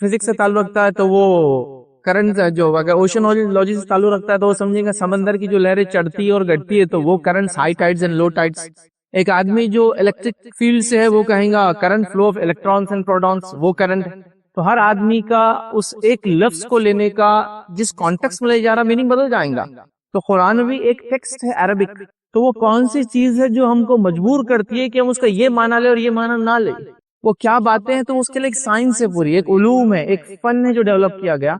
Physics سے تعلق رکھتا ہے تو وہ کرنٹ جو اگر اوشنولوجی سے تعلق رکھتا ہے تو وہ سمجھیں گا سمندر کی جو لہریں چڑھتی ہے اور گھٹتی ہے تو وہ currents, high tides and low tides. ایک آدمی جو الیکٹرک فیلڈ سے ہے وہ کہیں گا current flow of electrons and protons, وہ کرنٹ. تو ہر آدمی کا اس ایک لفظ کو لینے کا جس کانٹیکسٹ میں لے جا رہا میننگ بدل جائے گا. تو قرآن بھی ایک ٹیکسٹ ہے عربک، تو وہ کون سی چیز ہے جو ہم کو مجبور کرتی ہے کہ ہم اس کا یہ معنی لیں اور یہ معنی نہ لیں؟ وہ کیا باتیں ہیں؟ تو اس کے لیے ایک سائنس ہے پوری، ایک علوم ہے، ایک فن ہے جو ڈیولپ کیا گیا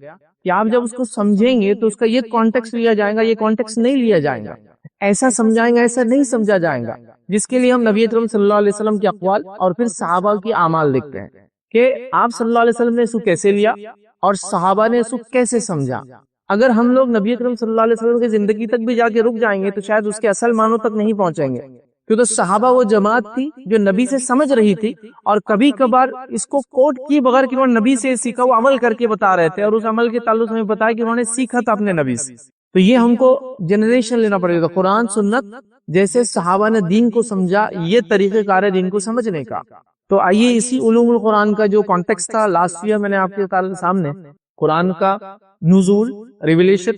کہ آپ جب اس کو سمجھیں گے تو اس کا یہ کانٹیکسٹ لیا جائے گا، یہ کانٹیکسٹ نہیں لیا جائے گا، ایسا سمجھائیں گا، ایسا نہیں سمجھا جائے گا. جس کے لیے ہم نبی اکرم صلی اللہ علیہ وسلم کے اقوال اور پھر صحابہ کی اعمال لکھتے ہیں کہ آپ صلی اللہ علیہ وسلم نے اس کو کیسے لیا اور صحابہ نے اس کو کیسے سمجھا. اگر ہم لوگ نبی اکرم صلی اللہ علیہ وسلم کی زندگی تک بھی جا کے رک جائیں گے تو شاید اس کے اصل معنوں تک نہیں پہنچیں گے، کیونکہ صحابہ وہ جماعت تھی جو نبی سے سمجھ رہی تھی اور کبھی کبھار اس کو کوٹ کی بغیر کہ انہوں نے نبی سے سیکھا وہ عمل کر کے بتا رہے تھے، اور اس عمل کے تعلق سے ہمیں بتایا کہ انہوں نے سیکھا تھا اپنے نبی سے. تو یہ ہم کو جنریشن لینا پڑے گا. قرآن سنت جیسے صحابہ نے دین کو سمجھا، یہ طریقہ کار ہے دین کو سمجھنے کا. تو آئیے اسی علوم القرآن کا جو کانٹیکسٹ تھا لاسٹ ایئر میں نے آپ کے سامنے قرآن کا نزول، ریویلیشن،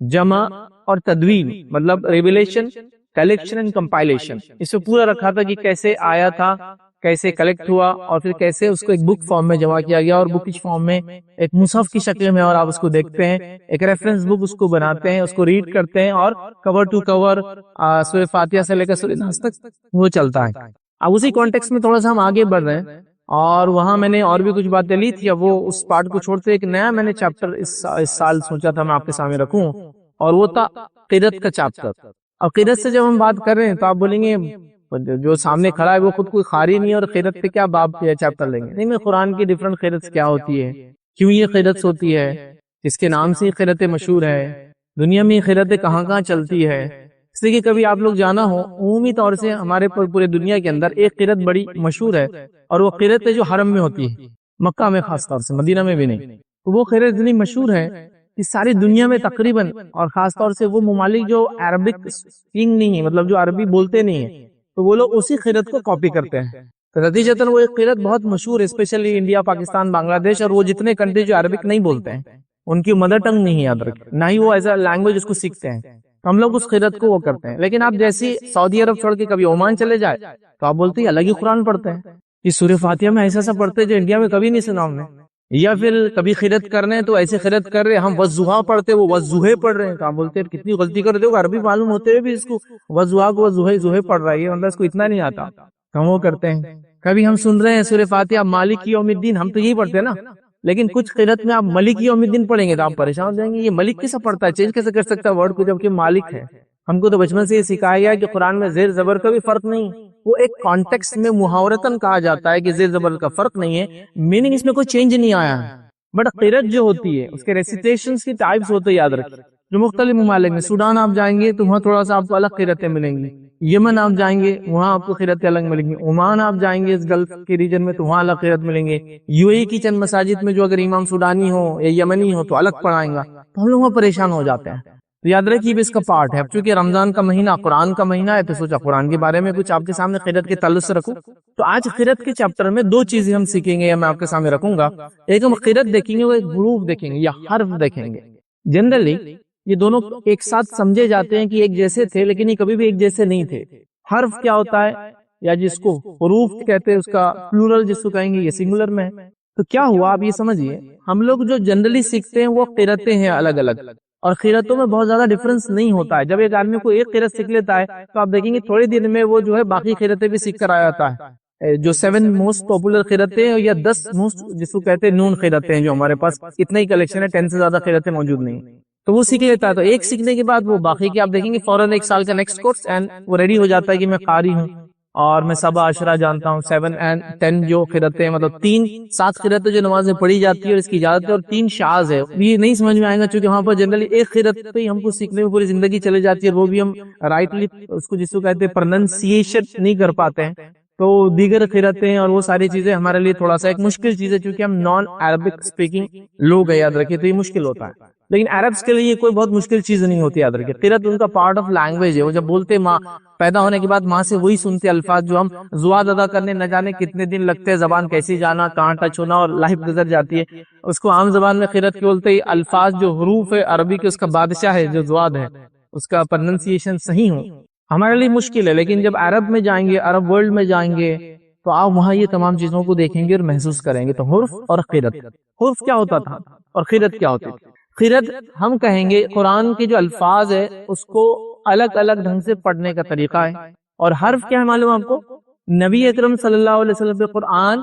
جمع اور تدوین، مطلب ریویلیشن، کلیکشن اینڈ کمپائلیشن، اس سے پورا رکھا تھا کہ کیسے آیا تھا، کیسے کلیکٹ ہوا اور پھر کیسے اس کو ایک بک فارم میں جمع کیا گیا اور بکش فارم میں ایک مصحف کی شکل میں، اور آپ اس کو دیکھتے ہیں، ایک ریفرنس بک اس کو بناتے ہیں، اس کو ریڈ کرتے ہیں اور کور ٹو کور سورہ فاتحہ سے لے کر سورہ ناس تک وہ چلتا ہے. اب اسی کانٹیکسٹ میں تھوڑا سا ہم آگے بڑھ رہے ہیں اور وہاں میں نے اور بھی کچھ باتیں لی تھی. اب وہ اس پارٹ کو چھوڑتے ایک نیا میں نے چیپٹر اس سال سوچا تھا میں آپ کے سامنے رکھوں، اور وہ تھا قرت کا چیپٹر. اور قرت سے جب ہم بات کر رہے ہیں تو آپ بولیں گے جو سامنے کھڑا ہے وہ خود کوئی قاری نہیں ہے اور قرت پہ کیا باب کیا چیپٹر لیں گے. نہیں، میں قرآن کی ڈفرنٹ قرت کیا ہوتی ہے، کیوں یہ قرت ہوتی ہے، اس کے نام سے قرت مشہور ہے، دنیا میں قرت کہاں کہاں چلتی ہے. اس لیے کہ کبھی آپ لوگ جانا ہو عمومی طور سے ہمارے پورے دنیا کے اندر ایک قرت بڑی مشہور ہے، اور وہ قرت ہے جو حرم میں ہوتی ہے، مکہ میں خاص طور سے، مدینہ میں بھی نہیں. وہ قرت اتنی مشہور ہے کہ ساری دنیا میں تقریباً، اور خاص طور سے وہ ممالک جو عربک اسپیکنگ نہیں ہے، مطلب جو عربی بولتے نہیں ہیں، تو وہ لوگ اسی قرت کو کاپی کرتے ہیں. نتیجتاً وہ ایک قرت بہت مشہور ہے، اسپیشلی انڈیا، پاکستان، بنگلہ دیش، اور وہ جتنے کنٹری جو عربک نہیں بولتے ہیں ان کی مدر ٹنگ نہیں ہے، یاد رکھیں، نہ ہی وہ ایز اے لینگویج اس کو سیکھتے ہیں. ہم لوگ اس قرت کو وہ کرتے ہیں. لیکن آپ جیسی سعودی عرب چھوڑ کے کبھی عمان چلے جائے تو آپ بولتے ہیں الگ ہی قرآن پڑھتے ہیں، یہ سورہ فاتحہ میں ایسا پڑھتے جو انڈیا میں کبھی نہیں سنا ہم نے. یا پھر کبھی قرت کرنے تو ایسے قرت کر رہے، ہم وضحا پڑھتے وہ وضحے پڑھ رہے ہیں. تو آپ بولتے ہیں کتنی غلطی کر دے، عربی معلوم ہوتے ہوئے بھی اس کو وضحا کو وضحے پڑھ رہا ہے، مطلب اس کو اتنا نہیں آتا. ہم وہ کرتے ہیں. کبھی ہم سن رہے ہیں سورہ فاتحہ مالک یوم الدین، ہم تو یہی پڑھتے ہیں نا، لیکن کچھ قرت میں آپ ملک یوم الدین پڑھیں گے تو آپ پریشان ہو جائیں گے، یہ ملک کیسا پڑھتا ہے، چینج کیسے کر سکتا ہے ورڈ کو جبکہ مالک ہے. ہم کو تو بچپن سے یہ سکھایا گیا کہ قرآن میں زیر زبر کا بھی فرق نہیں، وہ ایک کانٹیکسٹ میں محاورتاً کہا جاتا ہے کہ زیر زبر کا فرق نہیں ہے، میننگ اس میں کوئی چینج نہیں آیا ہے. بٹ قرت جو ہوتی ہے اس کے ریسیٹیشنز کی ٹائپس ہوتے ہیں، یاد رکھیں، جو مختلف ممالک میں، سوڈان آپ جائیں گے تو وہاں تھوڑا سا آپ کو الگ قرتیں ملیں گی، یمن آپ جائیں گے وہاں آپ کو قرتیں الگ ملیں گی، عمان آپ جائیں گے اس گلف کے ریجن میں تو وہاں الگ قرت ملیں گے. یو اے کی چند مساجد میں جو اگر امام سوڈانی ہو یا یمنی ہو تو الگ پڑھائیں گا، تو ہم لوگ وہاں پریشان ہو جاتے ہیں. تو یاد رکھیے بھی اس کا پارٹ ہے. اب چونکہ رمضان کا مہینہ قرآن کا مہینہ ہے تو سوچا قرآن کے بارے میں کچھ آپ کے سامنے قرت کے تعلق سے رکھوں. تو آج قرت کے چیپٹر میں دو چیزیں ہم سیکھیں گے یا میں آپ کے سامنے رکھوں گا. ایک ہم قرت دیکھیں گے، وہ ایک حروف دیکھیں گے یا حرف دیکھیں گے. جنرلی یہ دونوں ایک ساتھ سمجھے جاتے ہیں کہ ایک جیسے تھے، لیکن یہ کبھی بھی ایک جیسے نہیں تھے. حرف کیا ہوتا ہے، یا جس کو حروف کہتے ہیں اس کا پلورل جس کو کہیں گے یہ سنگولر میں. تو کیا ہوا آپ یہ سمجھیے، ہم لوگ جو جنرلی سیکھتے ہیں وہ قرتیں ہیں الگ الگ، اور قرتوں میں بہت زیادہ ڈفرنس نہیں ہوتا ہے. جب ایک آدمی کو ایک قرت سیکھ لیتا ہے تو آپ دیکھیں گے تھوڑے دن میں وہ جو ہے باقی قرتیں بھی سیکھ کر آ جاتا ہے. جو 7 موسٹ پاپولر قرتیں یا 10 موسٹ جس کو کہتے ہیں نون قرتیں ہیں، جو ہمارے پاس اتنا ہی کلیکشن ہے، 10 سے زیادہ قرتیں موجود نہیں، تو وہ سیکھ لیتا ہے. تو ایک سیکھنے کے بعد وہ باقی کی آپ دیکھیں گے فوراً ایک سال کا نیکسٹ کورس اینڈ وہ ریڈی ہو جاتا ہے کہ میں قاری ہوں اور میں سبع عشرہ جانتا ہوں. 7 and 10 جو قرتیں، مطلب 7 قرتیں جو نمازیں پڑھی جاتی ہے اور اس کی اجازت ہے، اور 3 شاذ ہے. یہ نہیں سمجھ میں آئے گا چونکہ وہاں پر جنرلی ایک قرت پہ ہی ہم کو سیکھنے میں پوری زندگی چلے جاتی ہے، اور وہ بھی ہم رائٹلی اس کو جس کو کہتے ہیں پرننسیشن نہیں کر پاتے ہیں. تو دیگر قرتیں اور وہ ساری چیزیں ہمارے لیے تھوڑا سا ایک مشکل چیز ہے، چونکہ ہم نان عربک اسپیکنگ لوگ ہیں، یاد رکھیے، تو یہ مشکل ہوتا ہے. لیکن عربس کے لیے کوئی بہت مشکل چیز نہیں ہوتی یاد رکھیے. قرت ان کا پارٹ آف لینگویج ہے. وہ جب بولتے ماں پیدا ہونے کے بعد ماں سے وہی سنتے الفاظ جو ہم زواد ادا کرنے نہ جانے کتنے دن لگتے ہیں, زبان کیسی جانا, کہاں ٹچ ہونا اور لائف گزر جاتی ہے. اس کو عام زبان میں قرت بولتے ہی الفاظ جو حروف ہے عربی کے اس کا بادشاہ ہے جو زواد ہے اس کا پرننسیشن صحیح ہو ہمارے لیے مشکل ہے. لیکن جب عرب میں جائیں گے, عرب ورلڈ میں جائیں گے تو آپ وہاں یہ تمام چیزوں کو دیکھیں گے اور محسوس کریں گے. تو حرف اور قرت, حرف کیا ہوتا تھا اور قرت کیا ہوتی تھی. قرت ہم کہیں گے قرآن کے جو الفاظ ہے اس کو الگ الگ ڈھنگ سے پڑھنے کا طریقہ ہے. اور حرف کیا ہے معلوم آپ کو, نبی اکرم صلی اللہ علیہ وسلم پہ قرآن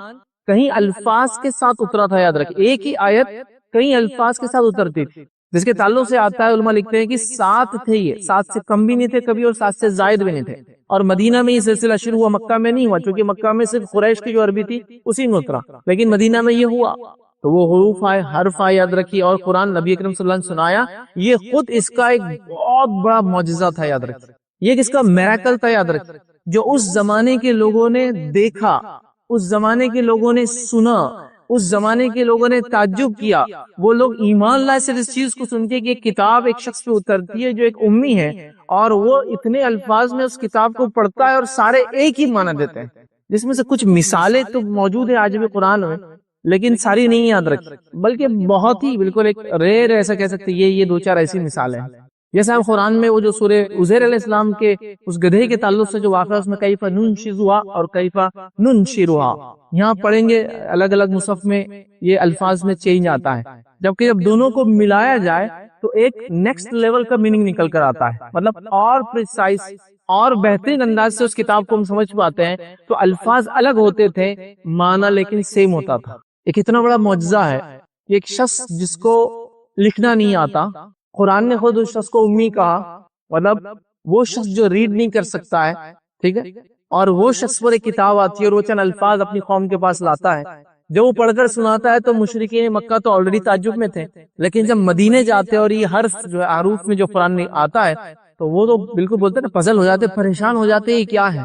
کہیں الفاظ کے ساتھ اترا تھا. یاد رکھیں ایک ہی آیت کئی الفاظ کے ساتھ اترتی تھی, جس کے تعلق سے آتا ہے علماء لکھتے ہیں کہ 7 تھے, یہ 7 سے کم بھی نہیں تھے کبھی اور 7 سے زائد بھی نہیں تھے. اور مدینہ میں یہ سلسلہ شروع ہوا, مکہ میں نہیں ہوا, چونکہ مکہ میں صرف قریش کی جو عربی تھی اسی میں اترا, لیکن مدینہ میں یہ ہوا. تو وہ حروف آئے, حرف آئے, یاد رکھیے. اور قرآن نبی اکرم صلی اللہ علیہ وسلم سنایا, یہ خود اس کا ایک بہت بڑا معجزہ تھا. یاد رکھیے یہ کس کا میریکل تھا. یاد رکھیے جو اس زمانے کے لوگوں نے دیکھا, اس زمانے کے لوگوں نے سنا, اس زمانے کے لوگوں نے تعجب کیا. وہ لوگ ایمان لائے صرف اس چیز کو سن کے کہ ایک کتاب ایک شخص پہ اترتی ہے جو ایک امی ہے اور وہ اتنے الفاظ میں اس کتاب کو پڑھتا ہے اور سارے ایک ہی معنی دیتے ہیں, جس میں سے کچھ مثالیں تو موجود ہیں آج بھی قرآن میں لیکن ساری نہیں یاد رکھی, بلکہ بہت ہی بالکل ایک ریئر ایسا کہہ سکتے یہ 2-4 ایسی مثالیں ہیں. جیسے ہم قرآن میں وہ جو سورہ عزیر علیہ السلام کے اس گدھے کے تعلق سے جو واقعہ اس میں کیفا ننشزها اور کیفا ننشرها, یہاں پڑھیں گے الگ الگ مصحف میں یہ الفاظ میں چینج آتا ہے, جبکہ جب دونوں کو ملایا جائے تو ایک نیکسٹ لیول کا میننگ نکل کر آتا ہے. مطلب اور پریسائز اور بہترین انداز سے اس کتاب کو ہم سمجھ پاتے ہیں. تو الفاظ الگ ہوتے تھے, معنی لیکن سیم ہوتا تھا. ایک اتنا بڑا معجزہ ہے کہ ایک شخص جس کو لکھنا نہیں آتا, قرآن نے خود اس شخص کو امی کہا, مطلب وہ شخص جو ریڈ نہیں کر سکتا ہے, ٹھیک ہے, اور وہ شخص پر ایک کتاب آتی ہے اور وہ چند الفاظ اپنی قوم کے پاس لاتا ہے. جب وہ پڑھ کر سناتا ہے تو مشرکین مکہ تو آلریڈی تعجب میں تھے, لیکن جب مدینے جاتے اور یہ حرف جو ہے حروف میں جو قرآن میں آتا ہے تو وہ تو بالکل بولتے ہیں نا, پزل ہو جاتے, پریشان ہو جاتے, یہ کیا ہے,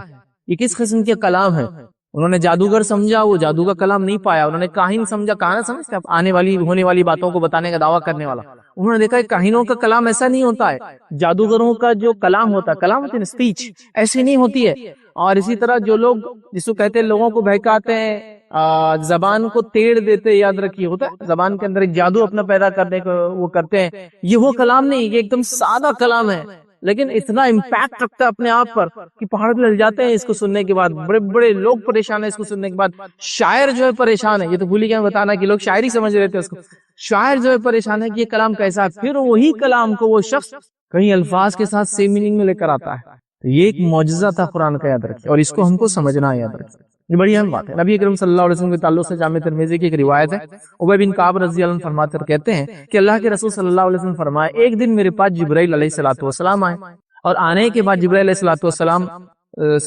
یہ کس قسم کے کلام ہے. انہوں نے جادوگر سمجھا, وہ جادو کا کلام نہیں پایا. انہوں نے کاہن سمجھا, کہاں سمجھتے آپ آنے والی ہونے والی باتوں کو بتانے کا دعویٰ کرنے والا. انہوں نے دیکھا کاہنوں کا کلام ایسا نہیں ہوتا ہے, جادوگروں کا جو کلام ہوتا ہے, کلام ہوتی ہے اسپیچ, ایسی نہیں ہوتی ہے. اور اسی طرح جو لوگ جس کو کہتے ہیں لوگوں کو بہکاتے ہیں, زبان کو تیڑ دیتے, یاد رکھیے ہوتا ہے زبان کے اندر ایک جادو اپنا پیدا کرنے کو وہ کرتے ہیں, یہ وہ کلام نہیں, یہ ایک دم سادہ کلام ہے لیکن اتنا امپیکٹ رکھتا ہے اپنے آپ پر کہ پہاڑ پہ لگ جاتے ہیں اس کو سننے کے بعد. بڑے بڑے لوگ پریشان ہیں اس کو سننے کے بعد. شاعر جو ہے پریشان ہے, یہ تو بھولی گیا بتانا کہ لوگ شاعری سمجھ رہے تھے اس کو. شاعر جو ہے پریشان ہے کہ یہ کلام کیسا ہے. پھر وہی کلام کو وہ شخص کئی الفاظ کے ساتھ سیم میننگ میں لے کر آتا ہے. تو یہ ایک معجزہ تھا قرآن کا, یاد رکھیے, اور اس کو ہم کو سمجھنا ہے, یاد رکھیے. یہ بڑی اہم بات ہے. نبی اکرم صلی اللہ علیہ وسلم کے تعلق سے جامع ترمذی کی ایک روایت ہے, ابی بن کعب رضی اللہ عنہ فرماتے کہتے ہیں کہ اللہ کے رسول صلی اللہ علیہ وسلم فرمائے, ایک دن میرے پاس جبرائیل علیہ الصلوۃ والسلام آئے, اور آنے کے بعد جبرائیل علیہ الصلوۃ والسلام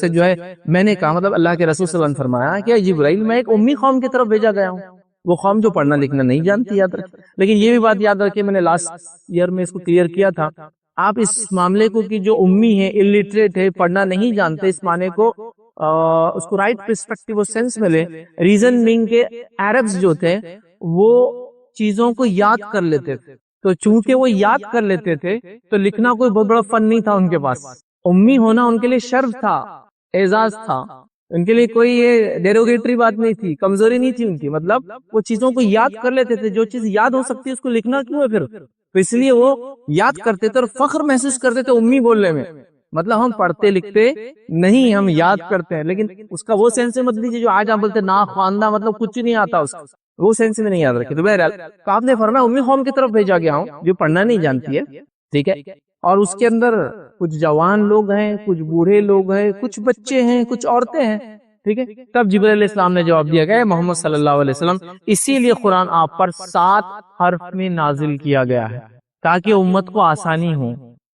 سے جو ہے میں نے کہا, مطلب اللہ کے رسول صلی اللہ علیہ وسلم نے فرمایا کہ جبرائیل میں ایک امی قوم کی طرف بھیجا گیا ہوں, وہ قوم جو پڑھنا لکھنا نہیں جانتی, یاد رکھیں. لیکن یہ بھی بات یاد رکھیں, میں نے لاسٹ ایئر میں اس کو کلیئر کیا تھا, آپ اس معاملے کو کہ جو امی ہے, الٹریٹ ہے, پڑھنا نہیں جانتے, اس معنی کو اس کو رائٹ پرسپیکٹیو اور سینس میں لے. ریزن بینگ کے عربز جو تھے وہ چیزوں کو یاد کر لیتے تھے, تو چونکہ وہ یاد کر لیتے تھے تو لکھنا کوئی بہت بڑا فن نہیں تھا ان کے پاس. امی ہونا ان کے لیے شرف تھا, اعزاز تھا, ان کے لیے کوئی یہ ڈیروگیٹری بات نہیں تھی, کمزوری نہیں تھی ان کی. مطلب وہ چیزوں کو یاد کر لیتے تھے, جو چیز یاد ہو سکتی ہے اس کو لکھنا کیوں ہے پھر, تو اس لیے وہ یاد کرتے تھے اور فخر محسوس کرتے تھے امی بولنے میں. مطلب ہم پڑھتے لکھتے نہیں, ہم یاد کرتے ہیں, لیکن اس کا وہ سینس مت لیجیے جو آج ہم بولتے نا خواندہ, مطلب کچھ نہیں آتا اس کو, وہ سینس میں نہیں یاد رکھے. تو بہرحال آپ نے فرمایا امی قوم کی طرف بھیجا گیا ہوں جو پڑھنا نہیں جانتی ہے, ٹھیک ہے, اور اس کے اندر کچھ جوان لوگ ہیں, کچھ بوڑھے لوگ ہیں, کچھ بچے ہیں, کچھ عورتیں ہیں, ٹھیک ہے. تب جبرائیل علیہ السلام نے جواب دیا گیا, محمد صلی اللہ علیہ وسلم, اسی لیے قرآن آپ پر 7 حرف میں نازل کیا گیا ہے تاکہ امت کو آسانی ہو,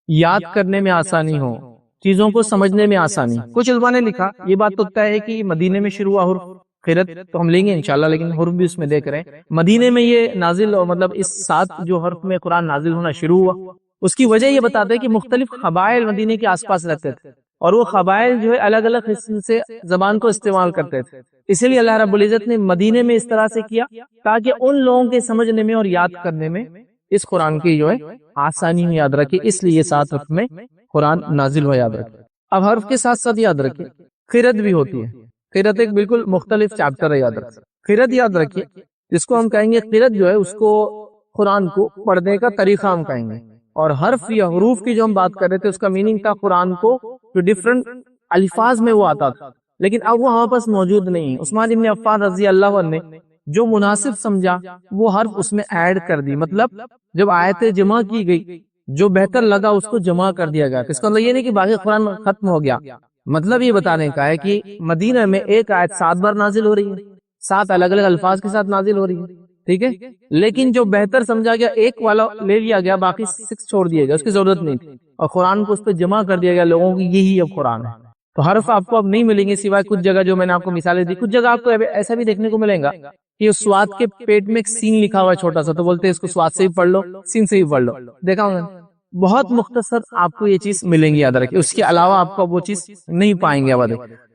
یاد کرنے میں آسانی ہو, چیزوں کو سمجھنے میں آسانی. کچھ علماء نے لکھا, یہ بات تو طے ہے کہ مدینے میں شروع ہوا حرف قرت, تو ہم لیں گے انشاءاللہ, لیکن حرف بھی اس میں دیکھ رہے ہیں. مدینے میں یہ نازل, مطلب اس 7 جو حرف میں قرآن نازل ہونا شروع ہوا, اس کی وجہ یہ بتاتے ہیں کہ مختلف قبائل مدینے کے آس پاس رہتے تھے, اور وہ قبائل جو ہے الگ الگ قسم سے زبان کو استعمال کرتے تھے. اسی لیے اللہ رب العزت نے مدینے میں اس طرح سے کیا تاکہ ان لوگوں کے سمجھنے میں اور یاد کرنے میں اس قرآن کی جو ہے آسانی میں یاد رکھے، اس لیے 7 حرف میں قرآن نازل ہوا، یاد رکھے۔ اب حرف کے ساتھ ساتھ یاد رکھے قرأت بھی ہوتی ہے۔ قرأت ایک بالکل مختلف چیپٹر ہے، یاد رکھے قرأت، یاد رکھیے جس کو ہم کہیں گے قرأت جو ہے اس کو قرآن کو پڑھنے کا طریقہ ہم کہیں گے، اور حرف یا حروف کی جو ہم بات کر رہے تھے اس کا میننگ تھا قرآن کو جو ڈفرنٹ الفاظ میں وہ آتا تھا، لیکن اب وہ ہمارے پاس موجود نہیں ہے۔ عثمان ابن عفان رضی اللہ عنہ نے جو مناسب سمجھا وہ حرف اس میں ایڈ کر دی، مطلب جب آیتیں جمع کی گئی جو بہتر لگا اس کو جمع کر دیا گیا۔ اس کا مطلب یہ نہیں کہ باقی قرآن ختم ہو گیا، مطلب یہ بتانے کا ہے کہ مدینہ میں ایک آیت 7 بار نازل ہو رہی ہے، 7 الگ الگ الفاظ کے ساتھ نازل ہو رہی ہے، ٹھیک ہے، لیکن جو بہتر سمجھا گیا ایک والا لے لیا گیا، باقی 6 چھوڑ دیے گئے، اس کی ضرورت نہیں تھی، اور قرآن کو اس پہ جمع کر دیا گیا لوگوں کی، یہی اب قرآن ہے۔ تو حرف آپ کو اب نہیں ملیں گے سوائے کچھ جگہ جو میں نے آپ کو مثالیں دی، کچھ جگہ آپ کو ایسا بھی دیکھنے کو ملے گا کہ اس سواد کے پیٹ میں ایک سین لکھا ہوا ہے چھوٹا سا، تو بولتے ہیں اس کو سواد سے بھی پڑھ لو، سین سے بھی پڑھ لو، دیکھا ہوگا بہت مختصر آپ کو یہ چیز ملیں گی، یاد رکھیں اس کے علاوہ آپ کو وہ چیز نہیں پائیں گے۔ اب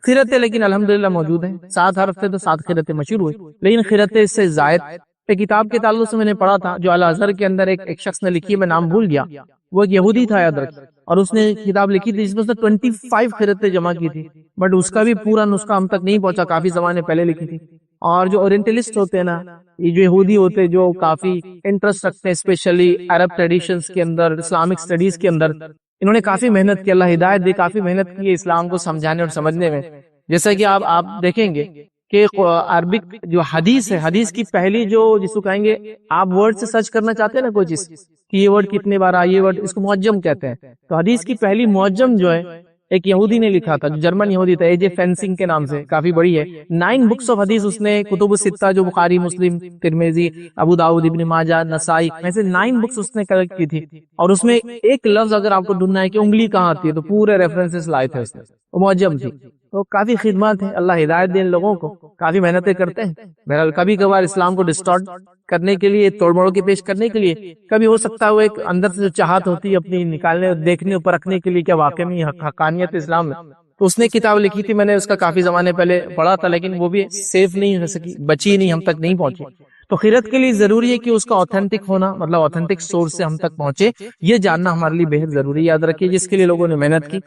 قرأتیں لیکن الحمدللہ موجود ہیں، 7 حرف تھے تو 7 قرأتیں مشہور ہوئی، لیکن قرأتیں اس سے زائد ایک کتاب کے تعلق سے میں نے پڑھا تھا جو الازہر کے اندر ایک شخص نے لکھی ہے، میں نام بھول گیا، وہ ایک یہودی تھا، یاد رکھیں، اور اس نے کتاب لکھی تھی جس میں 25 قرأتیں جمع کی تھی، بٹ اس کا بھی پورا نسخہ ہم تک نہیں پہنچا، کافی زمانے پہلے لکھی تھی۔ اور جو اورینٹلسٹ ہوتے ہیں نا، یہ جو یہودی ہوتے ہیں جو کافی انٹرسٹ رکھتے ہیں اسپیشلی عرب ٹریڈیشنز کے اندر، اسلامک اسٹڈیز کے اندر، انہوں نے کافی محنت کی، اللہ ہدایت دے، کافی محنت کی ہے اسلام کو سمجھانے اور سمجھنے میں۔ جیسا کہ آپ دیکھیں گے کہ عربک جو حدیث ہے، حدیث کی پہلی جو جس کو کہیں گے آپ ورڈ سے سرچ کرنا چاہتے ہیں نا کوئی چیز کہ یہ ورڈ کتنے بار آیا، یہ ورڈ، اس کو معجم کہتے ہیں، تو حدیث کی پہلی معجم جو ہے ایک یہودی نے لکھا تھا جو جرمن یہودی تھا، AJ فینسنگ کے نام سے، کافی بڑی ہے، 9 بکس آف حدیث اس نے، کتب الستہ جو بخاری، مسلم، ترمذی، ابو داؤد، ابن ماجہ، نسائی، ایسے 9 بکس اس نے کلیکٹ کی تھی، اور اس میں ایک لفظ اگر آپ کو ڈھونڈنا ہے کہ انگلی کہاں آتی ہے تو پورے ریفرنسز لائے تھے اس نے، وہ معجم تھی۔ تو کافی خدمات ہیں، اللہ ہدایت دے ان لوگوں کو، کافی محنتیں کرتے ہیں۔ بہرحال کبھی کبھار اسلام کو ڈسٹارٹ کرنے کے لیے، توڑ موڑ کے پیش کرنے کے لیے، کبھی ہو سکتا ہے وہ ایک اندر سے جو چاہت ہوتی ہے اپنی نکالنے، دیکھنے اوپر رکھنے کے لیے کیا واقعی میں حقانیت اسلام میں، تو اس نے کتاب لکھی تھی، میں نے اس کا کافی زمانے پہلے پڑھا تھا، لیکن وہ بھی سیف نہیں ہو سکی، بچی نہیں، ہم تک نہیں پہنچی۔ تو قرأت کے لیے ضروری ہے کہ اس کا اوتھینٹک ہونا، مطلب اوتھینٹک سورس سے ہم تک پہنچے، یہ جاننا ہمارے لیے بہت ضروری، یاد رکھیے، جس کے لیے لوگوں نے محنت کی۔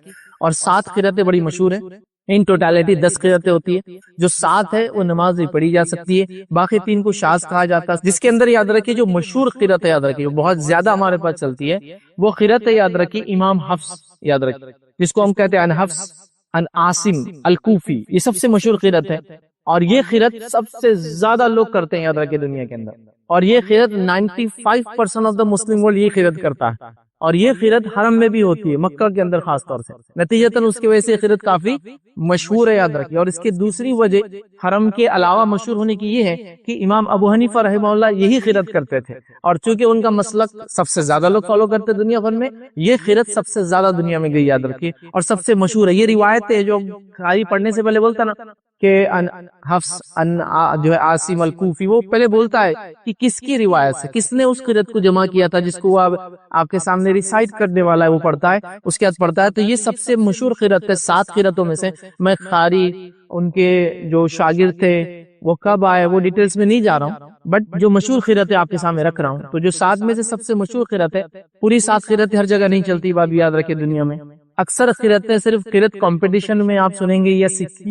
اور 7 قرأتیں بڑی مشہور ہیں، ان ٹوٹالٹی 10 قرأتیں ہوتی ہے، جو 7 ہے وہ نماز بھی پڑھی جا سکتی ہے، باقی 3 کو شاذ کہا جاتا ہے، جس کے اندر یاد رکھیے جو مشہور قرأت ہے، یاد رکھیے جو بہت زیادہ ہمارے پاس چلتی ہے، وہ قرأت ہے، یاد رکھیے امام حفص، یاد رکھیے جس کو ہم کہتے ہیں ان حفص ان عاصم الکوفی، یہ سب سے مشہور قرأت ہے، اور یہ قرأت سب سے زیادہ لوگ کرتے ہیں، یاد رکھیے دنیا کے اندر، اور یہ قرأت 95% آف دا مسلم ورلڈ یہ قرأت کرتا ہے، اور یہ قرأت حرم میں بھی ہوتی ہے، مکہ کے اندر خاص طور سے، نتیجتاً اس کی وجہ سے قرأت کافی مشہور ہے، یاد رکھیے۔ اور اس کی دوسری وجہ حرم کے علاوہ مشہور ہونے کی یہ ہے کہ امام ابو حنیفہ رحمہ اللہ یہی قرأت کرتے تھے، اور چونکہ ان کا مسلک سب سے زیادہ لوگ فالو کرتے دنیا بھر میں، یہ قرأت سب سے زیادہ دنیا میں گئی، یاد رکھیے، اور سب سے مشہور ہے۔ یہ روایت ہے جو قاری پڑھنے سے پہلے بولتا نا کہ ان حفص ان جو ہے عاصم الکوفی، وہ پہلے بولتا ہے کہ کس کی روایت سے، کس نے اس قرأت کو جمع کیا تھا جس کو وہ آپ کے سامنے ریسائٹ کرنے والا ہے، وہ پڑھتا ہے، اس کے بعد پڑھتا ہے۔ تو یہ سب سے مشہور قرأت ہے 7 قرأتوں میں سے۔ میں قاری ان کے جو شاگرد تھے وہ کب آئے وہ ڈیٹیلز میں نہیں جا رہا ہوں، بٹ جو مشہور قرأت ہے آپ کے سامنے رکھ رہا ہوں۔ تو جو 7 میں سے سب سے مشہور قرأت ہے، پوری 7 قرأتیں ہر جگہ نہیں چلتی، بات یاد رکھے دنیا میں، اکثر قرأتیں صرف قرأت کمپٹیشن میں آپ سنیں گے یا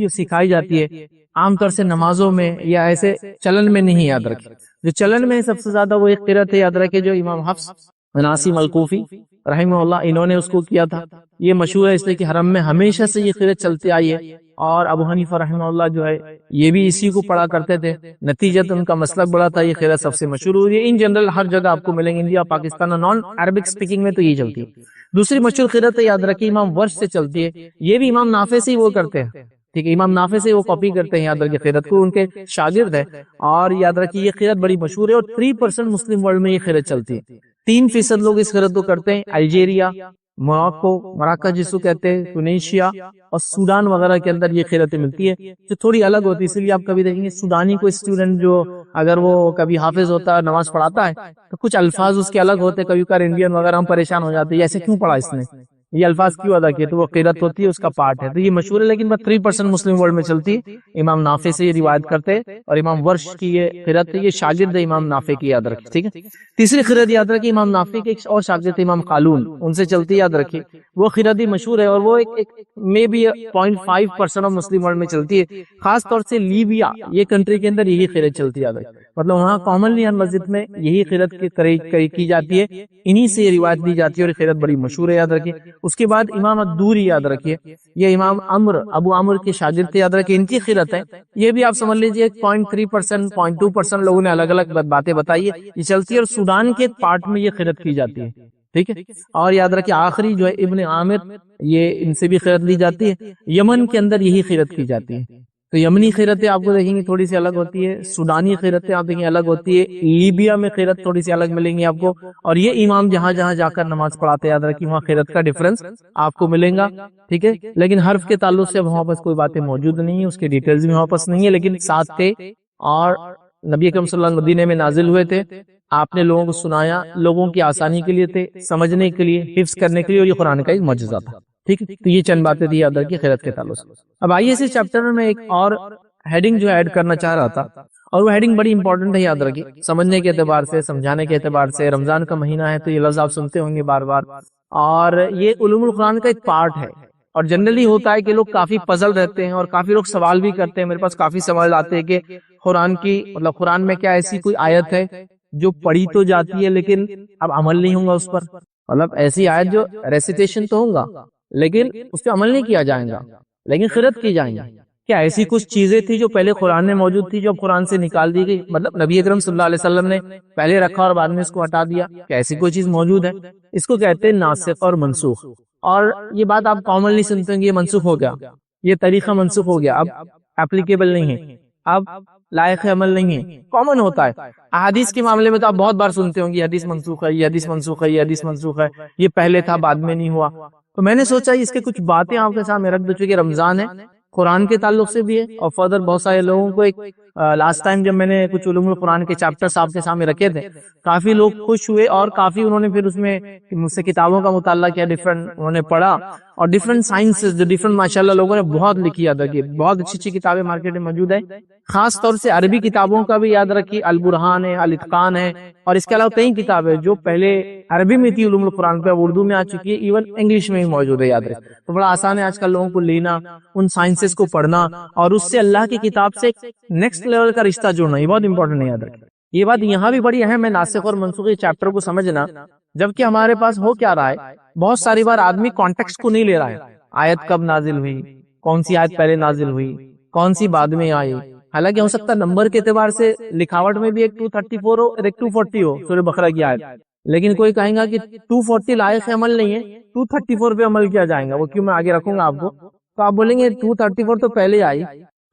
سکھائی جاتی ہے، عام طور سے نمازوں میں یا ایسے چلن میں نہیں، یاد رکھے۔ جو چلن میں سب سے زیادہ وہ ایک قرأت ہے، یاد رکھے، جو امام حفص بن عاصم الکوفی رحمہ اللہ انہوں نے اس کو کیا تھا۔ یہ مشہور ہے اس لیے کہ حرم میں ہمیشہ سے یہ قرأت چلتی آئی ہے، اور ابو حنیفہ رحمہ اللہ جو ہے یہ بھی اسی کو پڑھا کرتے تھے، نتیجت ان کا مسلک بڑا تھا، یہ قرأت سب سے مشہور ہوئی ہے۔ ان جنرل ہر جگہ آپ کو ملیں گے، انڈیا، پاکستان اور نان عربک سپیکنگ میں تو یہ چلتی ہے۔ دوسری مشہور قرأت یاد رکھیے امام ورش سے چلتی ہے، یہ بھی امام نافع سے ہی وہ کرتے ہیں، ٹھیک ہے، امام نافع سے وہ کاپی کرتے ہیں، یاد رکھیے قرأت کو، ان کے شاگرد ہے، اور یاد رکھیے یہ قرأت بڑی مشہور ہے، اور 3% مسلم ورلڈ میں یہ قرأت چلتی ہے، 3% لوگ اس قرأت کو کرتے ہیں۔ الجیریا، مراکہ جس کو کہتے ہیں، ٹونیشیا اور سوڈان وغیرہ کے اندر یہ قرأتیں ملتی ہے، جو تھوڑی الگ ہوتی ہے، اس لیے آپ کبھی دیکھیں گے سودانی کوئی اسٹوڈنٹ جو اگر وہ کبھی حافظ ہوتا ہے، نماز پڑھاتا ہے، تو کچھ الفاظ اس کے الگ ہوتے ہیں، کبھی کبھار انڈین وغیرہ ہم پریشان ہو جاتے ہیں ایسے کیوں پڑھا اس نے، یہ الفاظ کیوں ادا کیے؟ تو وہ قرت ہوتی ہے، اس کا پارٹ ہے. تو یہ مشہور ہے، لیکن بس 3% مسلم ورلڈ میں چلتی. امام نافع سے یہ روایت کرتے، اور امام ورش کی یہ قرت ہے، یہ شاگرد امام نافع کی، یاد رکھیں. ٹھیک ہے. تیسری قرت یاد رکھیں، امام نافع کے ایک اور شاگرد امام قالون، ان سے چلتی، یاد رکھیں. وہ قرت بھی مشہور ہے، اور وہ ایک میں بھی 0.5% آف مسلم ورلڈ میں چلتی ہے. خاص طور سے لیبیا یہ کنٹری کے اندر یہی قرت چلتی ہے، مطلب وہاں کامنلی ہر مسجد میں یہی قرت کی جاتی ہے، انہی سے یہ روایت دی جاتی ہے، اور قرت بڑی مشہور ہے، یاد رکھیں. اس کے بعد امام الدوری، یاد رکھیے، یہ امام ابو عمرو کے شاگرد تھے، یاد رکھیں. ان کی قرت ہے، یہ بھی آپ سمجھ لیجئے 0.3%، 0.2% لوگوں نے الگ الگ باتیں بتائی ہے، یہ چلتی ہے. اور سودان کے پارٹ میں یہ قرت کی جاتی ہے. ٹھیک ہے. اور یاد رکھیں آخری جو ہے ابن عامر، یہ ان سے بھی قرت لی جاتی ہے. یمن کے اندر یہی قرت کی جاتی ہے. تو یمنی قرتیں آپ کو دیکھیں گے تھوڑی سی الگ ہوتی ہے، سودانی قرتیں آپ دیکھیں الگ ہوتی ہے، لیبیا میں قرت تھوڑی سی الگ ملیں گی آپ کو. اور یہ امام جہاں جا کر نماز پڑھاتے، یاد رکھیں وہاں قرت کا ڈیفرنس آپ کو ملیں گا. ٹھیک ہے. لیکن حرف کے تعلق سے وہاں پاس کوئی باتیں موجود نہیں ہیں، اس کے ڈیٹیلز بھی وہاں پاس نہیں ہے، لیکن ساتھ تھے. اور نبی اکرم صلی اللہ علیہ وسلم مدینے میں نازل ہوئے تھے، آپ نے لوگوں کو سنایا، لوگوں کی آسانی کے لیے تھے، سمجھنے کے لیے، حفظ کرنے کے لیے، اور یہ قرآن کا ایک معجزہ تھا. ٹھیک ہے. تو یہ چند باتیں تھی یاد رکھیے قرت کے تعلق سے. اب آئیے اسی چیپٹر میں ایک اور ہیڈنگ جو ایڈ کرنا چاہ رہا تھا، اور وہ ہیڈنگ بڑی امپورٹنٹ ہے، یاد رکھیے، سمجھنے کے اعتبار سے، سمجھانے کے اعتبار سے. رمضان کا مہینہ ہے تو یہ لفظ آپ سنتے ہوں گے بار بار، اور یہ علوم القرآن کا ایک پارٹ ہے. اور جنرلی ہوتا ہے کہ لوگ کافی پزل رہتے ہیں، اور کافی لوگ سوال بھی کرتے ہیں. میرے پاس کافی سوال آتے ہیں کہ قرآن میں کیا ایسی کوئی آیت ہے جو پڑھی تو جاتی ہے لیکن اب عمل نہیں ہوگا اس پر؟ مطلب ایسی آیت جو ریسیٹیشن تو ہوگا لیکن اس پہ عمل نہیں کیا جائے گا، لیکن قرت کی جائیں گی. کیا ایسی کچھ چیزیں تھی جو پہلے قرآن میں موجود تھی جو اب قرآن سے نکال دی گئی؟ مطلب نبی اکرم صلی اللہ علیہ وسلم نے پہلے رکھا اور بعد میں اس کو ہٹا دیا، کیا ایسی کوئی چیز موجود ہے؟ اس کو کہتے ہیں ناسخ اور منسوخ. اور یہ بات آپ کامنلی سنتے ہیں کہ یہ منسوخ ہو گیا، یہ طریقہ منسوخ ہو گیا، اب اپلیکیبل نہیں ہے، اب لائق عمل نہیں ہے. کامن ہوتا ہے. احادیث کے معاملے میں تو آپ بہت بار سنتے ہوں گے یہ حدیث منسوخ ہے، یہ حدیث منسوخ ہے، یہ حدیث منسوخ ہے، یہ پہلے تھا بعد میں نہیں ہوا. تو میں نے سوچا اس کے کچھ باتیں آپ کے سامنے رکھ دو، چونکہ رمضان ہے، قرآن کے تعلق سے بھی ہے، اور فردر بہت سارے لوگوں کو ایک لاسٹ ٹائم جب میں نے کچھ علوم القرآن کے چیپٹرز آپ کے سامنے رکھے تھے، کافی لوگ خوش ہوئے، اور کافی انہوں نے پھر اس میں مجھ سے کتابوں کا مطالعہ کیا، ڈیفرنٹ انہوں نے پڑھا، اور ڈیفرنٹ سائنسز جو ڈیفرنٹ ماشاءاللہ لوگوں نے بہت لکھی، یاد رکھیے بہت اچھی اچھی کتابیں مارکیٹ میں موجود ہے. خاص طور سے عربی کتابوں کا بھی یاد رکھیے، البرہان ہے، الاتقان ہے، اور اس کے علاوہ کئی کتابیں جو پہلے عربی میں تھی علوم القرآن پہ اردو میں آ چکی ہے، ایون انگلش میں بھی موجود ہے. یاد رکھیں تو بڑا آسان ہے آج کل لوگوں کو لینا، ان سائنسز کو پڑھنا، اور اس سے اللہ کی کتاب سے نیکسٹ لیول کا رشتہ جوڑنا، یہ بہت امپورٹنٹ ہے. یاد رکھیں یہ بات یہاں بھی بڑی اہم ہے، ناسخ اور منسوخ چیپٹر کو سمجھنا. جبکہ ہمارے پاس ہو کیا رہا ہے، بہت ساری بار آدمی کانٹیکسٹ کو نہیں لے رہا ہے، آیت کب نازل ہوئی، کون سی آیت پہلے نازل ہوئی، کون سی بعد میں آئی. حالانکہ ہو سکتا ہے نمبر کے اعتبار سے لکھاوٹ میں بھی ایک 234 ہو اور ایک 240 ہو سورہ بقرہ کی آیت، لیکن کوئی کہیں گا کہ 240 لائق عمل نہیں ہے، 234 پہ عمل کیا جائے گا. وہ کیوں، میں آگے رکھوں گا آپ کو. تو آپ بولیں گے 234 تو پہلے آئی،